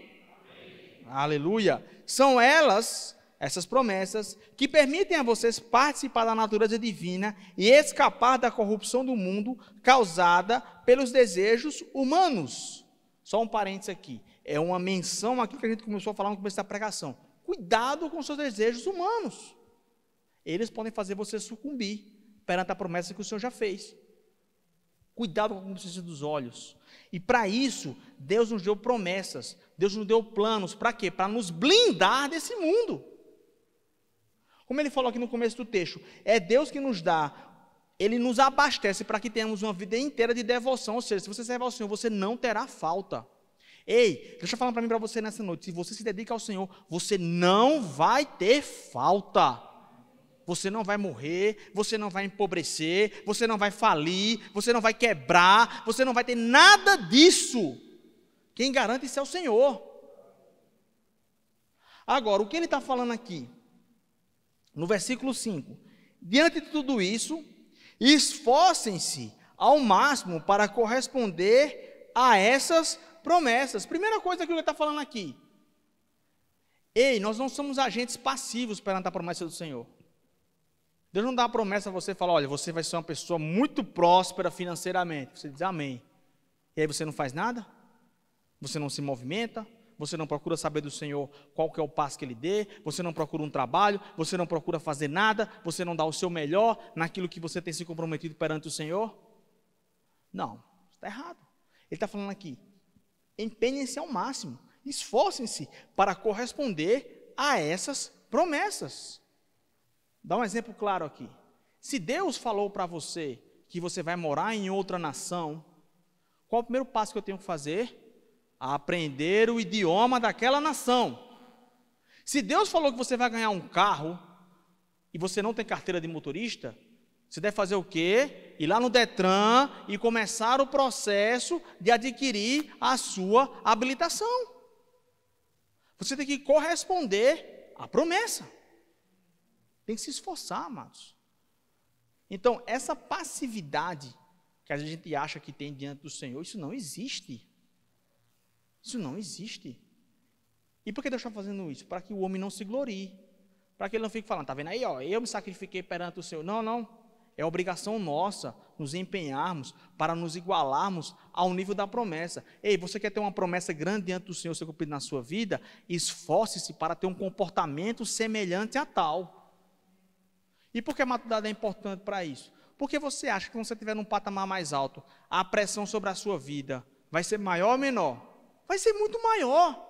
Amém. Aleluia. São elas, essas promessas, que permitem a vocês participar da natureza divina e escapar da corrupção do mundo causada pelos desejos humanos. Só um parênteses aqui. É uma menção aqui que a gente começou a falar no começo da pregação. Cuidado com os seus desejos humanos. Eles podem fazer você sucumbir perante a promessa que o Senhor já fez. Cuidado com a concupiscência dos olhos. E para isso, Deus nos deu promessas, Deus nos deu planos. Para quê? Para nos blindar desse mundo. Como ele falou aqui no começo do texto, é Deus que nos dá, Ele nos abastece para que tenhamos uma vida inteira de devoção. Ou seja, se você serve ao Senhor, você não terá falta. Ei, deixa eu falar para mim e para você nessa noite. Se você se dedica ao Senhor, você não vai ter falta. Você não vai morrer, você não vai empobrecer, você não vai falir, você não vai quebrar, você não vai ter nada disso. Quem garante isso é o Senhor. Agora, o que ele está falando aqui? No versículo 5. Diante de tudo isso, esforcem-se ao máximo para corresponder a essas promessas. Primeira coisa que ele está falando aqui. Ei, nós não somos agentes passivos perante a promessa do Senhor. Deus não dá a promessa a você e fala, olha, você vai ser uma pessoa muito próspera financeiramente. Você diz amém. E aí você não faz nada? Você não se movimenta? Você não procura saber do Senhor qual que é o passo que Ele dê? Você não procura um trabalho? Você não procura fazer nada? Você não dá o seu melhor naquilo que você tem se comprometido perante o Senhor? Não, está errado. Ele está falando aqui, empenhem-se ao máximo, esforcem-se para corresponder a essas promessas. Dá um exemplo claro aqui. Se Deus falou para você que você vai morar em outra nação, qual o primeiro passo que eu tenho que fazer? Aprender o idioma daquela nação. Se Deus falou que você vai ganhar um carro e você não tem carteira de motorista, você deve fazer o quê? Ir lá no Detran e começar o processo de adquirir a sua habilitação. Você tem que corresponder à promessa. Tem que se esforçar, amados. Então, essa passividade que a gente acha que tem diante do Senhor, isso não existe. Isso não existe. E por que Deus está fazendo isso? Para que o homem não se glorie. Para que ele não fique falando, está vendo aí, ó, eu me sacrifiquei perante o Senhor. Não, não. É obrigação nossa nos empenharmos para nos igualarmos ao nível da promessa. Ei, você quer ter uma promessa grande diante do Senhor ser cumprida na sua vida? Esforce-se para ter um comportamento semelhante a tal. E por que a maturidade é importante para isso? Porque você acha que quando você estiver num patamar mais alto, a pressão sobre a sua vida vai ser maior ou menor? Vai ser muito maior.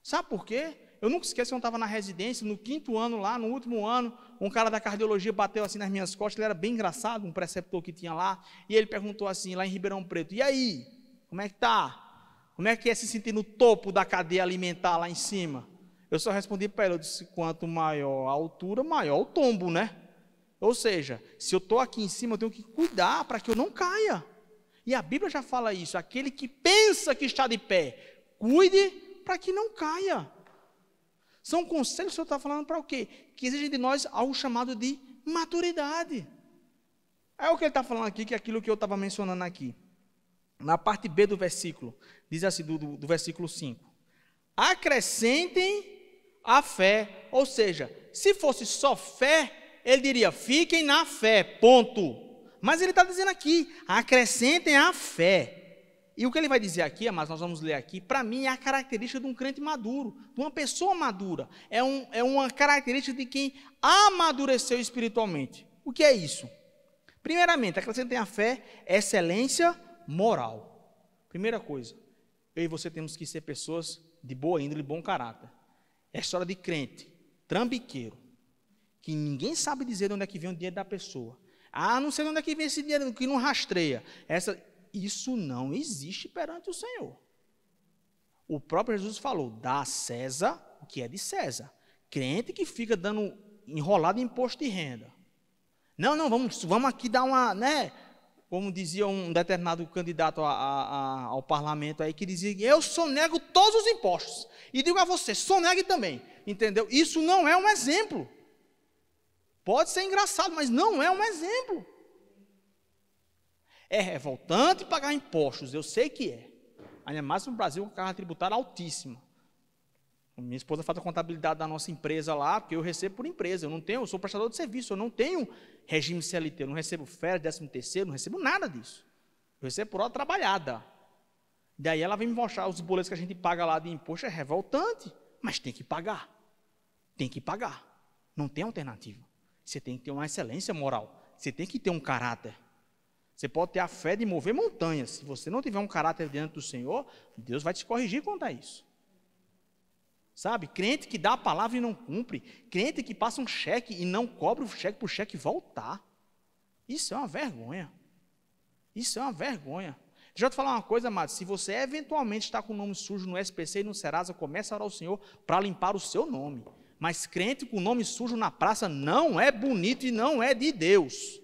Sabe por quê? Eu nunca esqueço, eu estava na residência, no 5º ano lá, no último ano, um cara da cardiologia bateu assim nas minhas costas, ele era bem engraçado, um preceptor que tinha lá, e ele perguntou assim, lá em Ribeirão Preto, e aí, como é que tá? Como é que é se sentir no topo da cadeia alimentar lá em cima? Eu só respondi para ele, eu disse, quanto maior a altura, maior o tombo, né? Ou seja, se eu estou aqui em cima, eu tenho que cuidar para que eu não caia. E a Bíblia já fala isso, aquele que pensa que está de pé, cuide para que não caia. São conselhos que o Senhor está falando para o quê? Que exigem de nós algo chamado de maturidade. É o que ele está falando aqui, que é aquilo que eu estava mencionando aqui. Na parte B do versículo, diz assim, do versículo 5. Acrescentem a fé, ou seja, se fosse só fé, ele diria, fiquem na fé, ponto. Mas ele está dizendo aqui, acrescentem a fé. E o que ele vai dizer aqui, mas nós vamos ler aqui, para mim é a característica de um crente maduro, de uma pessoa madura. É uma característica de quem amadureceu espiritualmente. O que é isso? Primeiramente, acrescentem a fé, excelência moral. Primeira coisa, eu e você temos que ser pessoas de boa índole, bom caráter. É história de crente, trambiqueiro, que ninguém sabe dizer de onde é que vem o dinheiro da pessoa. Ah, não sei de onde é que vem esse dinheiro, que não rastreia. Isso não existe perante o Senhor. O próprio Jesus falou, dá a César o que é de César. Crente que fica dando enrolado em imposto de renda. Não, vamos aqui dar uma, né? Como dizia um determinado candidato ao parlamento aí, que dizia, eu sonego todos os impostos. E digo a você, sonegue também. Entendeu? Isso não é um exemplo. Pode ser engraçado, mas não é um exemplo. É revoltante pagar impostos, eu sei que é. Ainda mais no Brasil, com carga tributária altíssima. Minha esposa faz a contabilidade da nossa empresa lá, porque eu recebo por empresa. Eu sou prestador de serviço, eu não tenho regime CLT, eu não recebo férias, 13º, não recebo nada disso. Eu recebo por hora trabalhada. Daí ela vem me mostrar os boletos que a gente paga lá de imposto, é revoltante, mas tem que pagar. Tem que pagar. Não tem alternativa. Você tem que ter uma excelência moral. Você tem que ter um caráter. Você pode ter a fé de mover montanhas. Se você não tiver um caráter diante do Senhor, Deus vai te corrigir quanto a isso. Sabe? Crente que dá a palavra e não cumpre. Crente que passa um cheque e não cobra o cheque para o cheque voltar. Isso é uma vergonha. Isso é uma vergonha. Deixa eu te falar uma coisa, amado. Se você eventualmente está com o nome sujo no SPC e no Serasa, comece a orar ao Senhor para limpar o seu nome. Mas crente com o nome sujo na praça não é bonito e não é de Deus.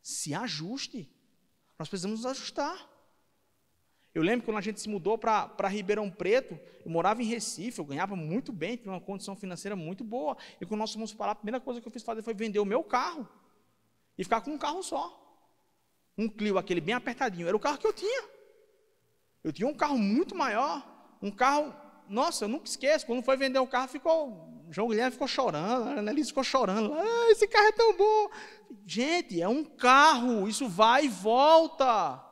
Se ajuste. Nós precisamos nos ajustar. Eu lembro que quando a gente se mudou para Ribeirão Preto, eu morava em Recife, eu ganhava muito bem, tinha uma condição financeira muito boa. E quando nós fomos para lá, a primeira coisa que eu fiz fazer foi vender o meu carro. E ficar com um carro só. um Clio, aquele bem apertadinho, era o carro que eu tinha. Eu tinha um carro muito maior, um carro, nossa, eu nunca esqueço, quando foi vender o carro, João Guilherme ficou chorando, a Annelise ficou chorando, esse carro é tão bom. Gente, é um carro, isso vai e volta.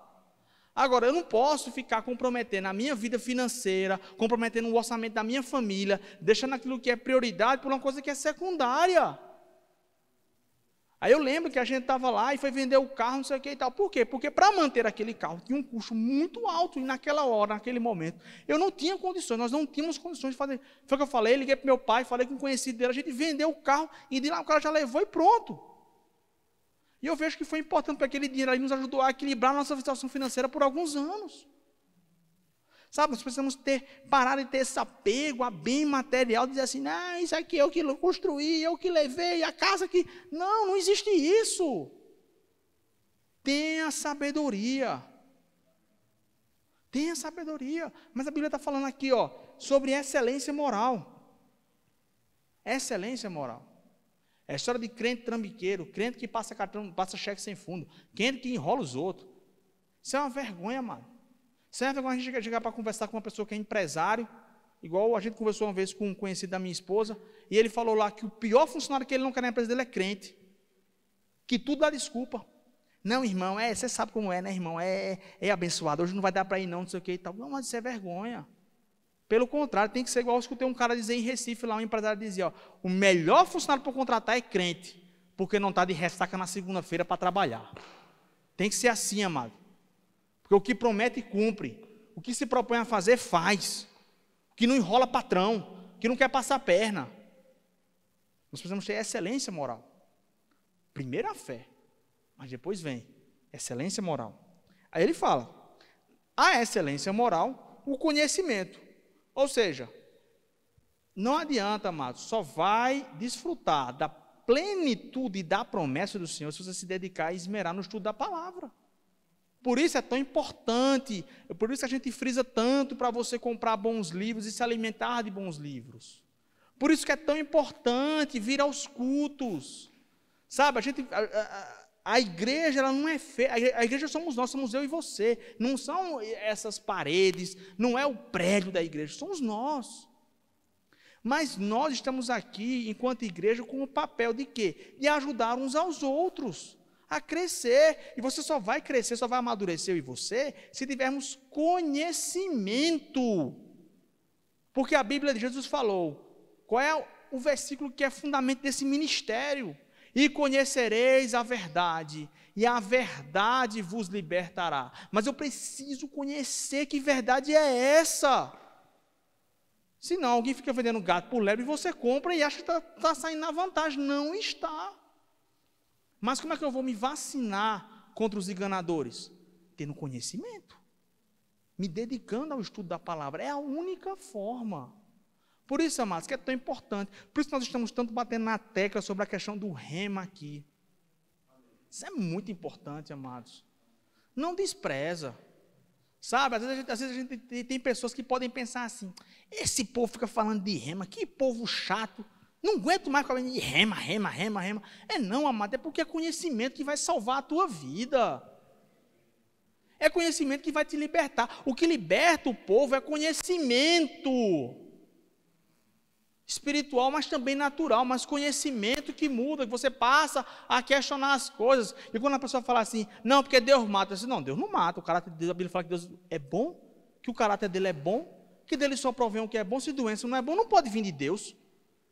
Agora, eu não posso ficar comprometendo a minha vida financeira, comprometendo o orçamento da minha família, deixando aquilo que é prioridade por uma coisa que é secundária. Aí eu lembro que a gente estava lá e foi vender o carro, não sei o que e tal. Por quê? Porque para manter aquele carro tinha um custo muito alto e naquela hora, naquele momento, eu não tinha condições, nós não tínhamos condições de fazer. Foi o que eu falei, liguei para meu pai, falei com um conhecido dele, a gente vendeu o carro e de lá o cara já levou e pronto. E eu vejo que foi importante para aquele dinheiro ali nos ajudou a equilibrar a nossa situação financeira por alguns anos. Sabe, nós precisamos parar de ter esse apego a bem material, dizer assim, não, isso aqui eu que construí, eu que levei, a casa que... Não, não existe isso. Tenha sabedoria. Tenha sabedoria. Mas a Bíblia está falando aqui, ó, sobre excelência moral. Excelência moral. É a história de crente trambiqueiro, crente que passa cartão, passa cheque sem fundo, crente que enrola os outros. Isso é uma vergonha, mano. Isso é uma vergonha a gente chegar para conversar com uma pessoa que é empresário, igual a gente conversou uma vez com um conhecido da minha esposa, e ele falou lá que o pior funcionário que ele não quer na empresa dele é crente, que tudo dá desculpa. Não, irmão, você sabe como é, né, irmão? É abençoado, hoje não vai dar para ir não sei o que e tal. Não, mas isso é vergonha. Pelo contrário, tem que ser igual eu escutei um cara dizer em Recife, lá um empresário dizia, ó, o melhor funcionário para contratar é crente, porque não está de ressaca na segunda-feira para trabalhar. Tem que ser assim, amado. Porque o que promete, cumpre. O que se propõe a fazer, faz. O que não enrola patrão, o que não quer passar a perna. Nós precisamos ter excelência moral. Primeiro a fé, mas depois vem excelência moral. Aí ele fala, a excelência moral, o conhecimento. Ou seja, não adianta, amados, só vai desfrutar da plenitude da promessa do Senhor se você se dedicar e esmerar no estudo da palavra. Por isso é tão importante, por isso que a gente frisa tanto para você comprar bons livros e se alimentar de bons livros. Por isso que é tão importante vir aos cultos. Sabe, a igreja ela não é feia, a igreja somos nós, somos eu e você. Não são essas paredes, não é o prédio da igreja, somos nós. Mas nós estamos aqui, enquanto igreja, com o papel de quê? De ajudar uns aos outros a crescer. E você só vai crescer, só vai amadurecer eu e você, se tivermos conhecimento. Porque a Bíblia de Jesus falou, qual é o versículo que é fundamento desse ministério? E conhecereis a verdade, e a verdade vos libertará. Mas eu preciso conhecer que verdade é essa. Senão alguém fica vendendo gato por lebre e você compra e acha que está saindo na vantagem. Não está. Mas como é que eu vou me vacinar contra os enganadores? Tendo conhecimento. Me dedicando ao estudo da palavra. É a única forma. Por isso, amados, que é tão importante. Por isso nós estamos tanto batendo na tecla sobre a questão do rema aqui. Isso é muito importante, amados. Não despreza. Sabe, às vezes a gente tem pessoas que podem pensar assim, esse povo fica falando de rema, que povo chato, não aguento mais ficar falando de rema. É não, amado, é porque é conhecimento que vai salvar a tua vida. É conhecimento que vai te libertar. O que liberta o povo é conhecimento espiritual, mas também natural, mas conhecimento que muda, que você passa a questionar as coisas. E quando a pessoa fala assim, não, porque Deus mata, eu digo, não, Deus não mata, o caráter de Deus, a Bíblia fala que Deus é bom, que o caráter dele é bom, que dele só provém o que é bom, se doença não é bom, não pode vir de Deus.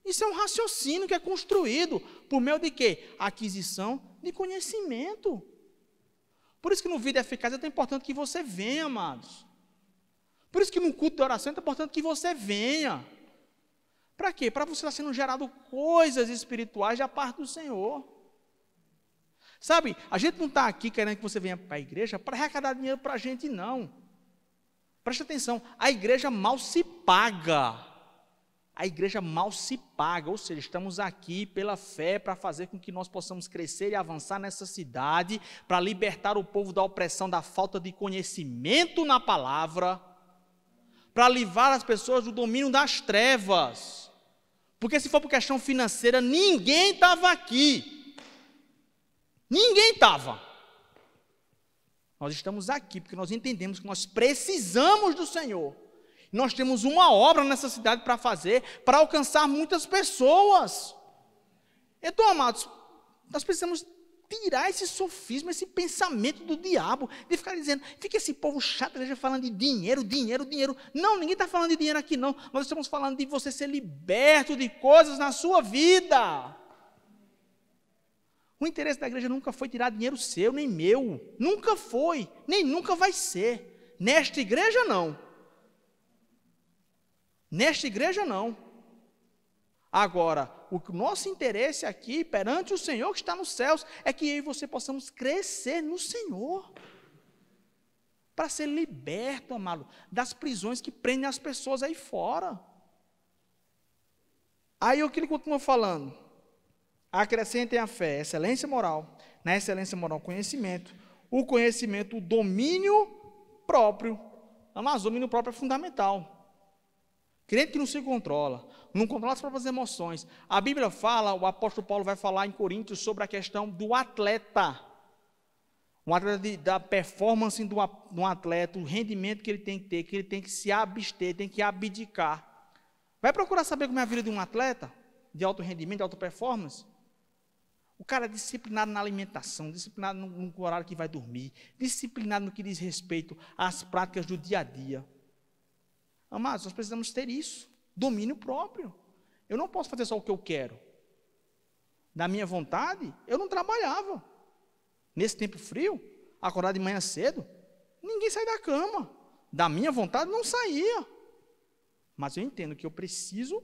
Isso é um raciocínio que é construído por meio de quê? Aquisição de conhecimento. Por isso que no Vida Eficaz é tão importante que você venha, amados. Por isso que no culto de oração é tão importante que você venha. Para quê? Para você estar sendo gerado coisas espirituais da parte do Senhor. Sabe, a gente não está aqui querendo que você venha para a igreja para arrecadar dinheiro para a gente, não. Preste atenção, a igreja mal se paga. A igreja mal se paga, ou seja, estamos aqui pela fé para fazer com que nós possamos crescer e avançar nessa cidade, para libertar o povo da opressão, da falta de conhecimento na palavra, para livrar as pessoas do domínio das trevas. Porque se for por questão financeira, ninguém estava aqui. Ninguém estava. Nós estamos aqui porque nós entendemos que nós precisamos do Senhor. Nós temos uma obra nessa cidade para fazer, para alcançar muitas pessoas. Então, amados, nós precisamos tirar esse sofisma, esse pensamento do diabo, de ficar dizendo, fica esse povo chato, já falando de dinheiro, dinheiro, dinheiro. Não, ninguém está falando de dinheiro aqui não. Nós estamos falando de você ser liberto de coisas na sua vida. O interesse da igreja nunca foi tirar dinheiro seu, nem meu. Nunca foi, nem nunca vai ser. Nesta igreja, não. Nesta igreja, não. Agora, o nosso interesse aqui, perante o Senhor que está nos céus, é que eu e você possamos crescer no Senhor. Para ser liberto, amado, das prisões que prendem as pessoas aí fora. Aí o que ele continua falando? Acrescentem a fé, excelência moral, na excelência moral, conhecimento, o conhecimento, o domínio próprio. Mas o domínio próprio é fundamental. Crente que não se controla, não controla as próprias emoções. A Bíblia fala, o apóstolo Paulo vai falar em Coríntios sobre a questão do atleta. Um atleta da performance de um atleta, o rendimento que ele tem que ter, que ele tem que se abster, tem que abdicar. Vai procurar saber como é a vida de um atleta, de alto rendimento, de alta performance? O cara é disciplinado na alimentação, disciplinado no horário que vai dormir, disciplinado no que diz respeito às práticas do dia a dia. Amados, nós precisamos ter isso, domínio próprio. Eu não posso fazer só o que eu quero. Da minha vontade, eu não trabalhava. Nesse tempo frio, acordar de manhã cedo, ninguém sai da cama. Da minha vontade, não saía. Mas eu entendo que eu preciso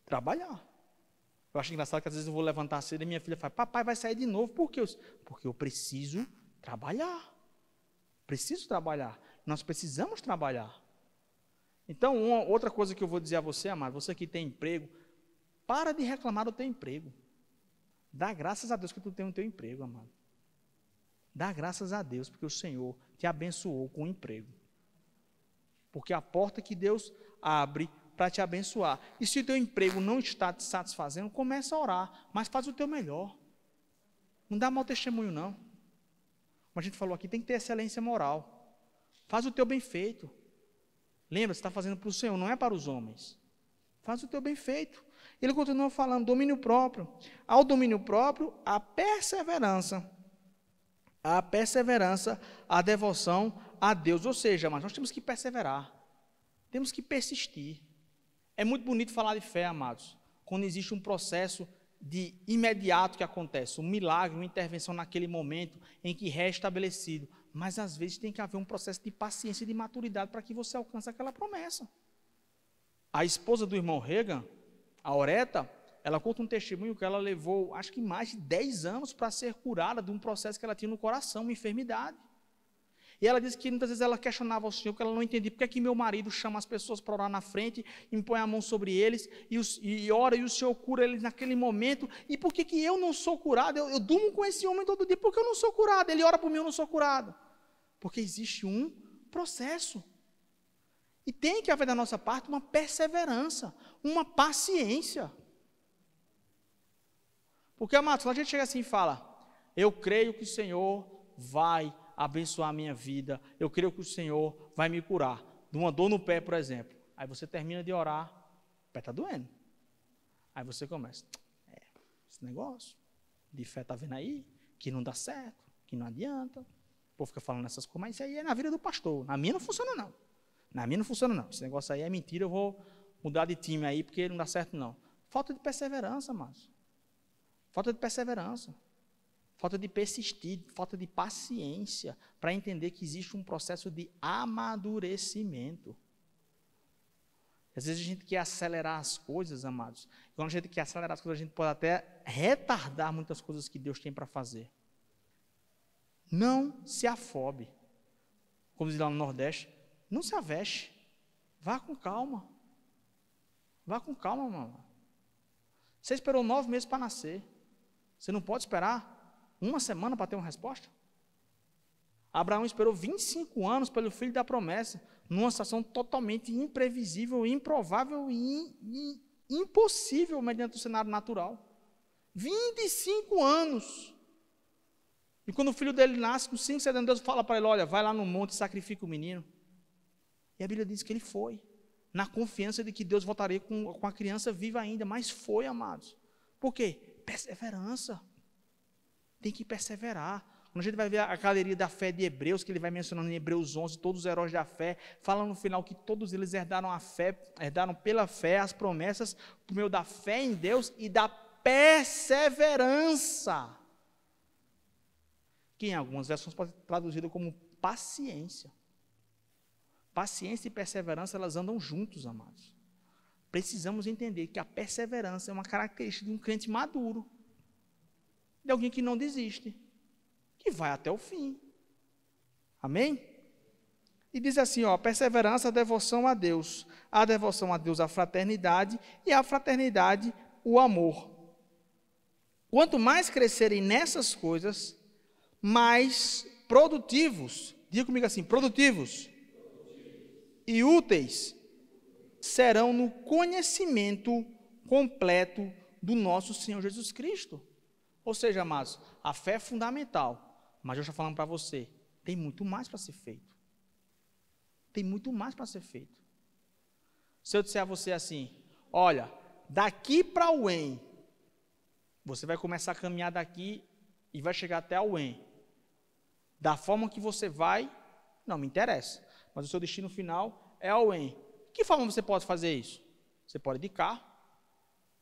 trabalhar. Eu acho engraçado que às vezes eu vou levantar cedo e minha filha fala, papai vai sair de novo. Por quê? Porque eu preciso trabalhar. Preciso trabalhar. Nós precisamos trabalhar. Então, outra coisa que eu vou dizer a você, amado, você que tem emprego, para de reclamar do teu emprego. Dá graças a Deus que tu tem o teu emprego, amado. Dá graças a Deus porque o Senhor te abençoou com o emprego. Porque a porta que Deus abre para te abençoar. E se o teu emprego não está te satisfazendo, começa a orar, mas faz o teu melhor. Não dá mau testemunho, não. Como a gente falou aqui, tem que ter excelência moral. Faz o teu bem feito. Lembra, você está fazendo para o Senhor, não é para os homens. Faz o teu bem feito. Ele continua falando, domínio próprio. Ao domínio próprio, a perseverança. A perseverança, a devoção a Deus. Ou seja, mas nós temos que perseverar. Temos que persistir. É muito bonito falar de fé, amados, quando existe um processo de imediato que acontece, um milagre, uma intervenção naquele momento em que é estabelecido. Mas às vezes tem que haver um processo de paciência e de maturidade para que você alcance aquela promessa. A esposa do irmão Reagan, a Oreta, ela conta um testemunho que ela levou, acho que mais de 10 anos para ser curada de um processo que ela tinha no coração, uma enfermidade. E ela disse que muitas vezes ela questionava ao Senhor, porque ela não entendia por que é que meu marido chama as pessoas para orar na frente, impõe a mão sobre eles, e ora, e o Senhor cura eles naquele momento, e por que que eu não sou curado? Eu durmo com esse homem todo dia, porque eu não sou curado? Ele ora por mim, eu não sou curado. Porque existe um processo. E tem que haver da nossa parte uma perseverança, uma paciência. Porque, amados, quando a gente chega assim e fala, eu creio que o Senhor vai abençoar a minha vida, eu creio que o Senhor vai me curar de uma dor no pé, por exemplo. Aí você termina de orar, o pé está doendo. Aí você começa, esse negócio de fé está vendo aí, que não dá certo, que não adianta. O povo fica falando essas coisas, mas isso aí é na vida do pastor. Na minha não funciona não. Na minha não funciona não. Esse negócio aí é mentira, eu vou mudar de time aí, porque não dá certo não. Falta de perseverança, mas falta de perseverança. Falta de persistir, falta de paciência, para entender que existe um processo de amadurecimento. Às vezes a gente quer acelerar as coisas, amados. Quando a gente quer acelerar as coisas, a gente pode até retardar muitas coisas que Deus tem para fazer. Não se afobe. Como diz lá no Nordeste, não se aveste. Vá com calma. Vá com calma, mamãe. Você esperou 9 meses para nascer. Você não pode esperar 1 semana para ter uma resposta? Abraão esperou 25 anos pelo filho da promessa, numa situação totalmente imprevisível, improvável e impossível mediante o cenário natural. 25 anos. E quando o filho dele nasce, com 5, 7 anos, Deus fala para ele, olha, vai lá no monte e sacrifica o menino. E a Bíblia diz que ele foi, na confiança de que Deus voltaria com a criança viva ainda, mas foi, amados. Por quê? Perseverança. Tem que perseverar. Quando a gente vai ver a galeria da fé de Hebreus, que ele vai mencionando em Hebreus 11, todos os heróis da fé, fala no final que todos eles herdaram a fé, herdaram pela fé as promessas, por meio da fé em Deus e da perseverança. Que em algumas versões pode ser traduzido como paciência. Paciência e perseverança, elas andam juntos, amados. Precisamos entender que a perseverança é uma característica de um crente maduro, de alguém que não desiste, que vai até o fim. Amém? E diz assim, ó, perseverança, a devoção a Deus, a fraternidade, e a fraternidade, o amor. Quanto mais crescerem nessas coisas, mais produtivos, diga comigo assim, produtivos e úteis serão no conhecimento completo do nosso Senhor Jesus Cristo. Ou seja, amados, a fé é fundamental, mas eu estou falando para você, tem muito mais para ser feito. Tem muito mais para ser feito. Se eu disser a você assim, olha, daqui para o UEM, você vai começar a caminhar daqui e vai chegar até a UEM. Da forma que você vai, não me interessa, mas o seu destino final é a UEM. De que forma você pode fazer isso? Você pode ir de carro,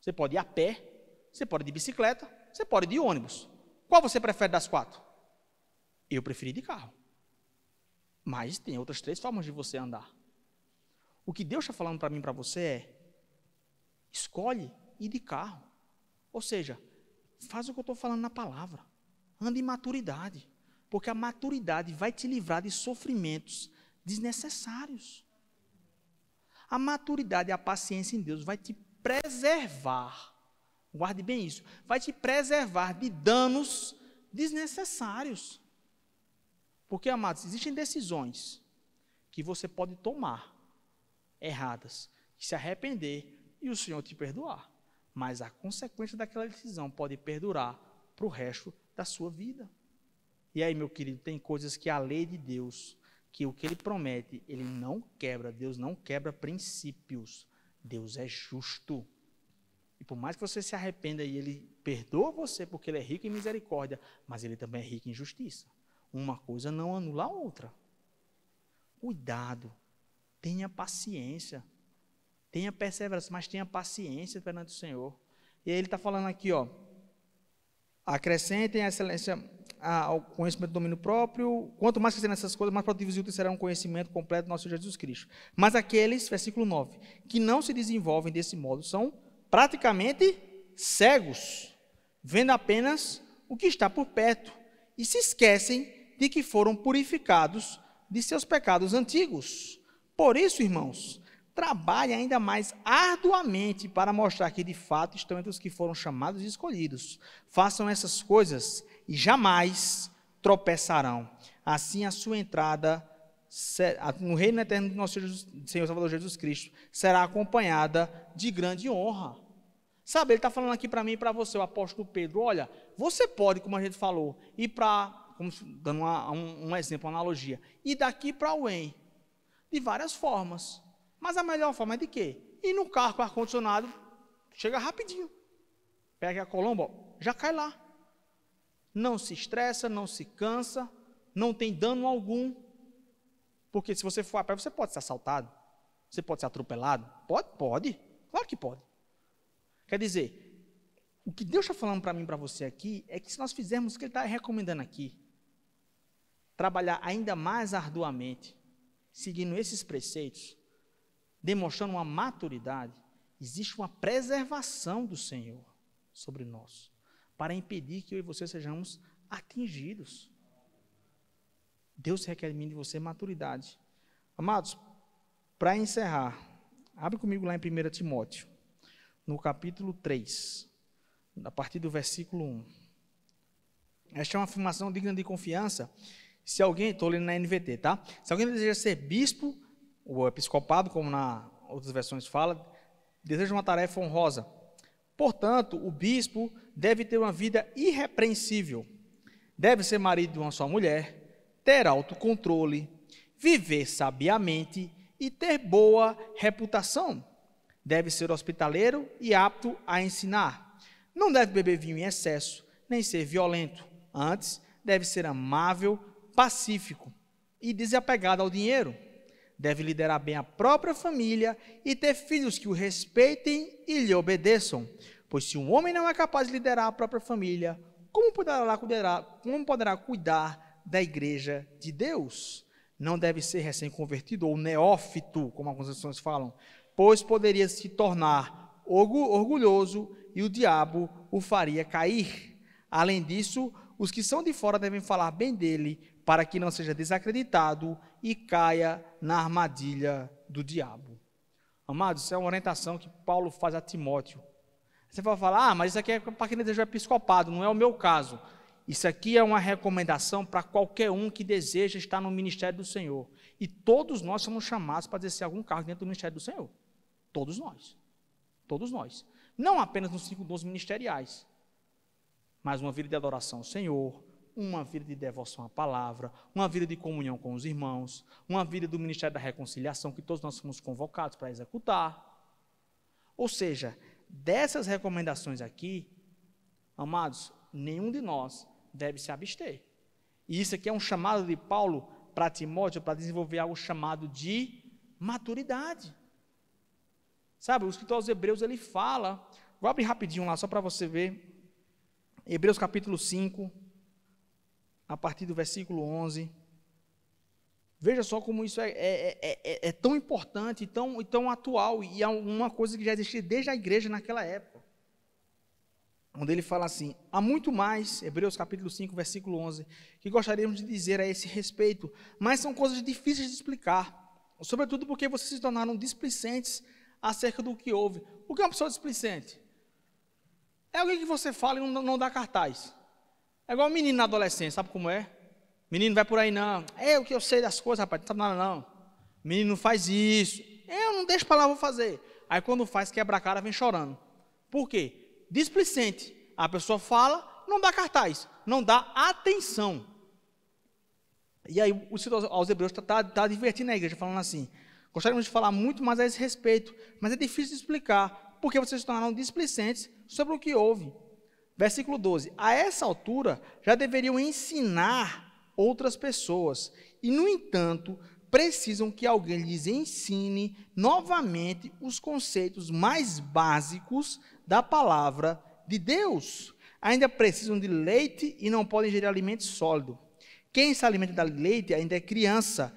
você pode ir a pé, você pode ir de bicicleta, você pode ir de ônibus. Qual você prefere das 4? Eu preferi de carro. Mas tem outras 3 formas de você andar. O que Deus está falando para mim e para você é, escolhe ir de carro. Ou seja, faz o que eu estou falando na palavra. Anda em maturidade. Porque a maturidade vai te livrar de sofrimentos desnecessários. A maturidade e a paciência em Deus vai te preservar. Guarde bem isso. Vai te preservar de danos desnecessários. Porque, amados, existem decisões que você pode tomar erradas, se arrepender e o Senhor te perdoar. Mas a consequência daquela decisão pode perdurar para o resto da sua vida. E aí, meu querido, tem coisas que a lei de Deus, que o que Ele promete, Ele não quebra. Deus não quebra princípios. Deus é justo. E por mais que você se arrependa e Ele perdoa você, porque Ele é rico em misericórdia, mas Ele também é rico em justiça. Uma coisa não anula a outra. Cuidado. Tenha paciência. Tenha perseverança, mas tenha paciência perante o Senhor. E aí Ele está falando aqui, ó. Acrescentem a excelência ao conhecimento do domínio próprio. Quanto mais crescerem nessas coisas, mais produtivos e úteis será um conhecimento completo do nosso Senhor Jesus Cristo. Mas aqueles, versículo 9, que não se desenvolvem desse modo, são praticamente cegos, vendo apenas o que está por perto, e se esquecem de que foram purificados de seus pecados antigos. Por isso, irmãos, trabalhe ainda mais arduamente para mostrar que de fato estão entre os que foram chamados e escolhidos. Façam essas coisas e jamais tropeçarão. Assim a sua entrada no reino eterno do nosso Senhor Salvador Jesus Cristo será acompanhada de grande honra. Sabe, ele está falando aqui para mim e para você, o apóstolo Pedro, olha, você pode, como a gente falou, ir para, dando um exemplo, uma analogia, ir daqui para o UEM, de várias formas. Mas a melhor forma é de quê? Ir no carro com ar-condicionado, chega rapidinho. Pega a Colombo, já cai lá. Não se estressa, não se cansa, não tem dano algum. Porque se você for a pé, você pode ser assaltado, você pode ser atropelado. Pode, claro que pode. Quer dizer, o que Deus está falando para mim e para você aqui, é que se nós fizermos o que Ele está recomendando aqui, trabalhar ainda mais arduamente, seguindo esses preceitos, demonstrando uma maturidade, existe uma preservação do Senhor sobre nós, para impedir que eu e você sejamos atingidos. Deus requer de mim e de você maturidade. Amados, para encerrar, abre comigo lá em 1 Timóteo, no capítulo 3, a partir do versículo 1. Esta é uma afirmação digna de confiança. Se alguém, estou lendo na NVT, tá? Se alguém deseja ser bispo, ou episcopado, como na outras versões fala, deseja uma tarefa honrosa. Portanto, o bispo deve ter uma vida irrepreensível, Deve ser marido de uma só mulher, ter autocontrole, viver sabiamente e ter boa reputação. Deve ser hospitaleiro e apto a ensinar. Não deve beber vinho em excesso, nem ser violento. Antes, deve ser amável, pacífico e desapegado ao dinheiro. Deve liderar bem a própria família e ter filhos que o respeitem e lhe obedeçam. Pois se um homem não é capaz de liderar a própria família, como poderá cuidar da igreja de Deus? Não deve ser recém-convertido ou neófito, como algumas pessoas falam, pois poderia se tornar orgulhoso e o diabo o faria cair. Além disso, os que são de fora devem falar bem dele, para que não seja desacreditado e caia na armadilha do diabo. Amados, isso é uma orientação que Paulo faz a Timóteo. Você vai falar, mas isso aqui é para quem deseja episcopado, não é o meu caso. Isso aqui é uma recomendação para qualquer um que deseja estar no ministério do Senhor. E todos nós somos chamados para exercer algum cargo dentro do ministério do Senhor. Todos nós. Todos nós. Não apenas nos 5 dons ministeriais, mas uma vida de adoração ao Senhor, uma vida de devoção à palavra, uma vida de comunhão com os irmãos, uma vida do ministério da reconciliação, que todos nós somos convocados para executar. Ou seja, dessas recomendações aqui, amados, nenhum de nós deve se abster. E isso aqui é um chamado de Paulo para Timóteo, para desenvolver algo chamado de maturidade. Sabe, o escritor aos Hebreus, ele fala, vou abrir rapidinho lá, só para você ver, Hebreus capítulo 5, a partir do versículo 11, veja só como isso é tão importante e tão atual, e é uma coisa que já existia desde a igreja naquela época, onde ele fala assim, há muito mais, Hebreus capítulo 5, versículo 11, que gostaríamos de dizer a esse respeito, mas são coisas difíceis de explicar, sobretudo porque vocês se tornaram displicentes acerca do que houve. O que é uma pessoa displicente? É alguém que você fala e não dá cartaz. É igual um menino na adolescência, sabe como é? Menino vai por aí, não. É o que eu sei das coisas, rapaz, não sabe nada não. Menino não faz isso. Eu não deixo para lá, vou fazer. Aí quando faz, quebra a cara, vem chorando. Por quê? Displicente. A pessoa fala, não dá cartaz, não dá atenção. E aí o escritor aos Hebreus está divertindo a igreja, falando assim, gostaríamos de falar muito mais a esse respeito, mas é difícil de explicar, porque vocês se tornaram displicentes sobre o que houve. Versículo 12, a essa altura já deveriam ensinar outras pessoas, e no entanto, precisam que alguém lhes ensine novamente os conceitos mais básicos da palavra de Deus. Ainda precisam de leite e não podem ingerir alimento sólido. Quem se alimenta de leite ainda é criança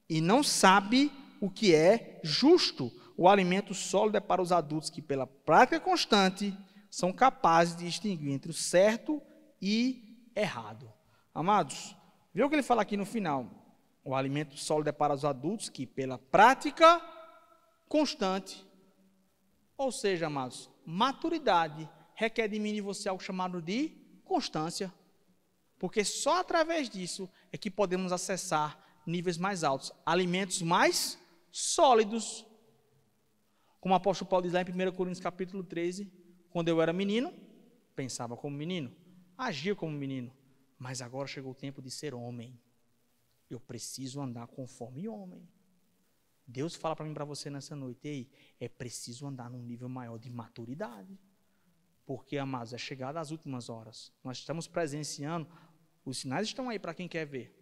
e não sabe o que é justo. O alimento sólido é para os adultos que, pela prática constante, são capazes de distinguir entre o certo e errado. Amados, viu o que ele fala aqui no final? O alimento sólido é para os adultos que, pela prática constante, ou seja, amados, maturidade, requer de mim e de você algo chamado de constância. Porque só através disso é que podemos acessar níveis mais altos, alimentos mais sólidos. Como o apóstolo Paulo diz lá em 1 Coríntios capítulo 13, quando eu era menino, pensava como menino, agia como menino, mas agora chegou o tempo de ser homem. Eu preciso andar conforme homem. Deus fala para mim e para você nessa noite, ei, é preciso andar num nível maior de maturidade. Porque, amados, é chegada às últimas horas. Nós estamos presenciando, os sinais estão aí para quem quer ver.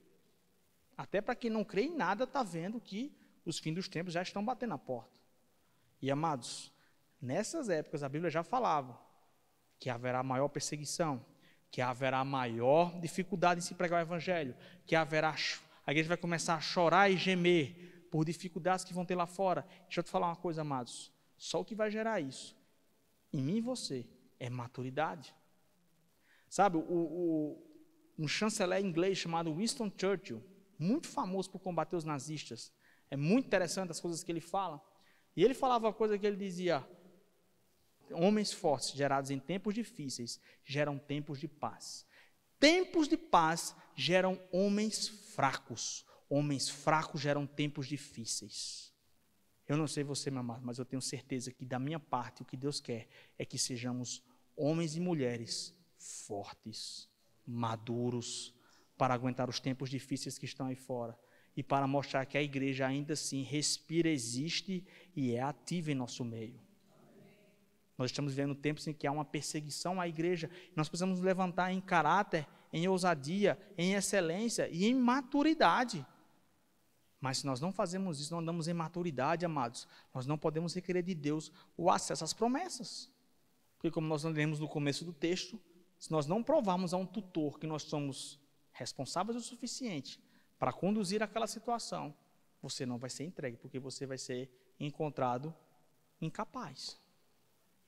Até para quem não crê em nada, está vendo que os fins dos tempos já estão batendo na porta. E, amados, nessas épocas a Bíblia já falava que haverá maior perseguição, que haverá maior dificuldade em se pregar o evangelho, que a igreja vai começar a chorar e gemer por dificuldades que vão ter lá fora. Deixa eu te falar uma coisa, amados, só o que vai gerar isso, em mim e você, é maturidade. Sabe, um chanceler inglês chamado Winston Churchill, muito famoso por combater os nazistas, é muito interessante as coisas que ele fala, e ele falava uma coisa que ele dizia, homens fortes gerados em tempos difíceis geram tempos de paz. Tempos de paz geram homens fracos geram tempos difíceis. Eu não sei você, meu amado, mas eu tenho certeza que da minha parte o que Deus quer é que sejamos homens e mulheres fortes. maduros, para aguentar os tempos difíceis que estão aí fora e para mostrar que a igreja ainda assim respira, existe e é ativa em nosso meio. Nós estamos vivendo tempos em que há uma perseguição à igreja. Nós precisamos nos levantar em caráter, em ousadia, em excelência e em maturidade. Mas se nós não fazemos isso, não andamos em maturidade, amados, nós não podemos requerer de Deus o acesso às promessas. Porque como nós lemos no começo do texto, se nós não provarmos a um tutor que nós somos responsáveis o suficiente para conduzir aquela situação, você não vai ser entregue, porque você vai ser encontrado incapaz.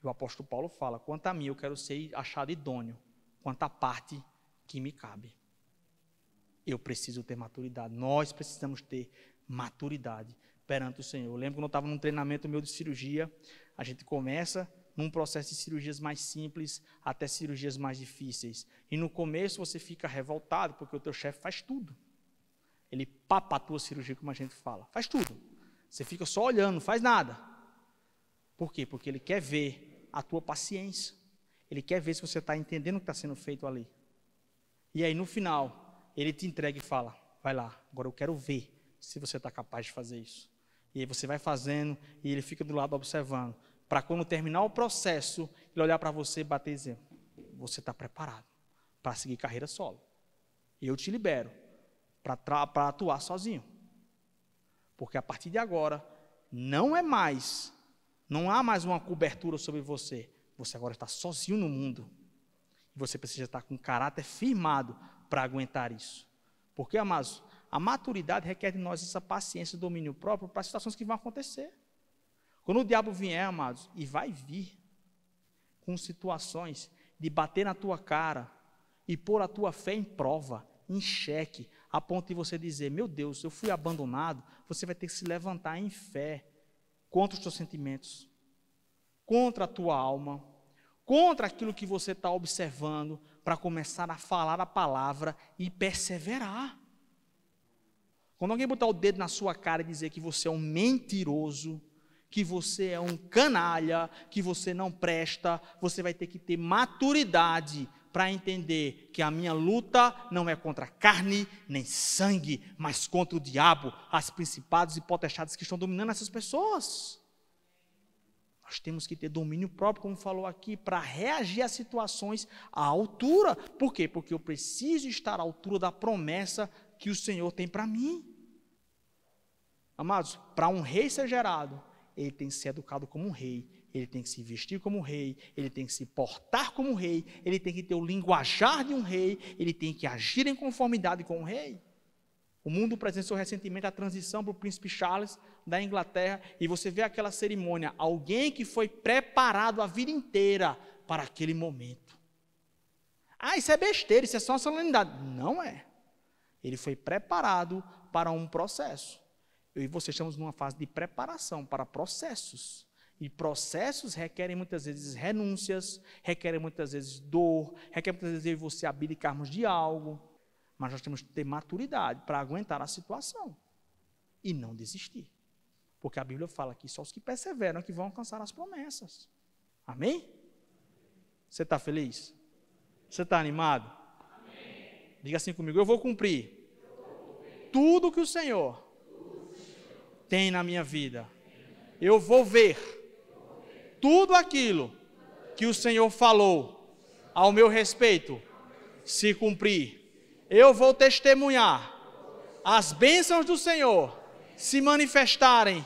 E o apóstolo Paulo fala, quanto a mim, eu quero ser achado idôneo, quanto à parte que me cabe. Eu preciso ter maturidade, nós precisamos ter maturidade perante o Senhor. Eu lembro quando eu estava num treinamento meu de cirurgia, a gente começa num processo de cirurgias mais simples até cirurgias mais difíceis. E no começo você fica revoltado, porque o teu chefe faz tudo. Ele papa a tua cirurgia, como a gente fala, faz tudo. Você fica só olhando, não faz nada. Por quê? Porque ele quer ver a tua paciência. Ele quer ver se você está entendendo o que está sendo feito ali. E aí no final, ele te entrega e fala, vai lá, agora eu quero ver se você está capaz de fazer isso. E aí você vai fazendo e ele fica do lado observando. Para quando terminar o processo, ele olhar para você e bater e dizer, você está preparado para seguir carreira solo. E eu te libero para atuar sozinho. Porque a partir de agora, não há mais uma cobertura sobre você. Você agora está sozinho no mundo. E você precisa estar com caráter firmado para aguentar isso. Porque, amados, a maturidade requer de nós essa paciência e domínio próprio para as situações que vão acontecer. Quando o diabo vier, amados, e vai vir com situações de bater na tua cara e pôr a tua fé em prova, em xeque, a ponto de você dizer, meu Deus, eu fui abandonado, você vai ter que se levantar em fé contra os teus sentimentos, contra a tua alma, contra aquilo que você está observando, para começar a falar a palavra e perseverar. Quando alguém botar o dedo na sua cara e dizer que você é um mentiroso, que você é um canalha, que você não presta, você vai ter que ter maturidade para entender que a minha luta não é contra carne nem sangue, mas contra o diabo, as principados e potestades que estão dominando essas pessoas. Nós temos que ter domínio próprio, como falou aqui, para reagir a situações à altura. Por quê? Porque eu preciso estar à altura da promessa que o Senhor tem para mim. Amados, para um rei ser gerado, ele tem que ser educado como um rei, ele tem que se vestir como um rei, ele tem que se portar como um rei, ele tem que ter o linguajar de um rei, ele tem que agir em conformidade com o rei. O mundo presenciou recentemente a transição para o príncipe Charles da Inglaterra, e você vê aquela cerimônia, alguém que foi preparado a vida inteira para aquele momento. Ah, isso é besteira, isso é só uma solenidade. Não é. Ele foi preparado para um processo. Eu e você estamos numa fase de preparação para processos. E processos requerem muitas vezes renúncias, requerem muitas vezes dor, requerem muitas vezes eu e você abdicarmos de algo. Mas nós temos que ter maturidade para aguentar a situação e não desistir. Porque a Bíblia fala que só os que perseveram que vão alcançar as promessas. Amém? Você está feliz? Você está animado? Amém. Diga assim comigo, eu vou cumprir tudo que o Senhor tem na minha vida. Eu vou ver tudo aquilo que o Senhor falou ao meu respeito se cumprir. Eu vou testemunhar as bênçãos do Senhor se manifestarem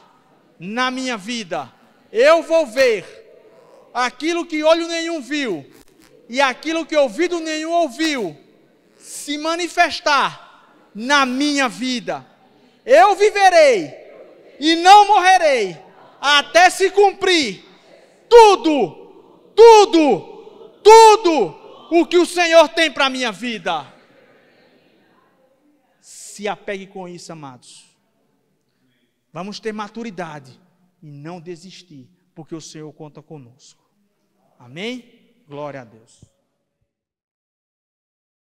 na minha vida. Eu vou ver aquilo que olho nenhum viu e aquilo que ouvido nenhum ouviu se manifestar na minha vida. Eu viverei e não morrerei até se cumprir tudo o que o Senhor tem para a minha vida. Se apegue com isso, amados. Vamos ter maturidade e não desistir, porque o Senhor conta conosco. Amém? Glória a Deus.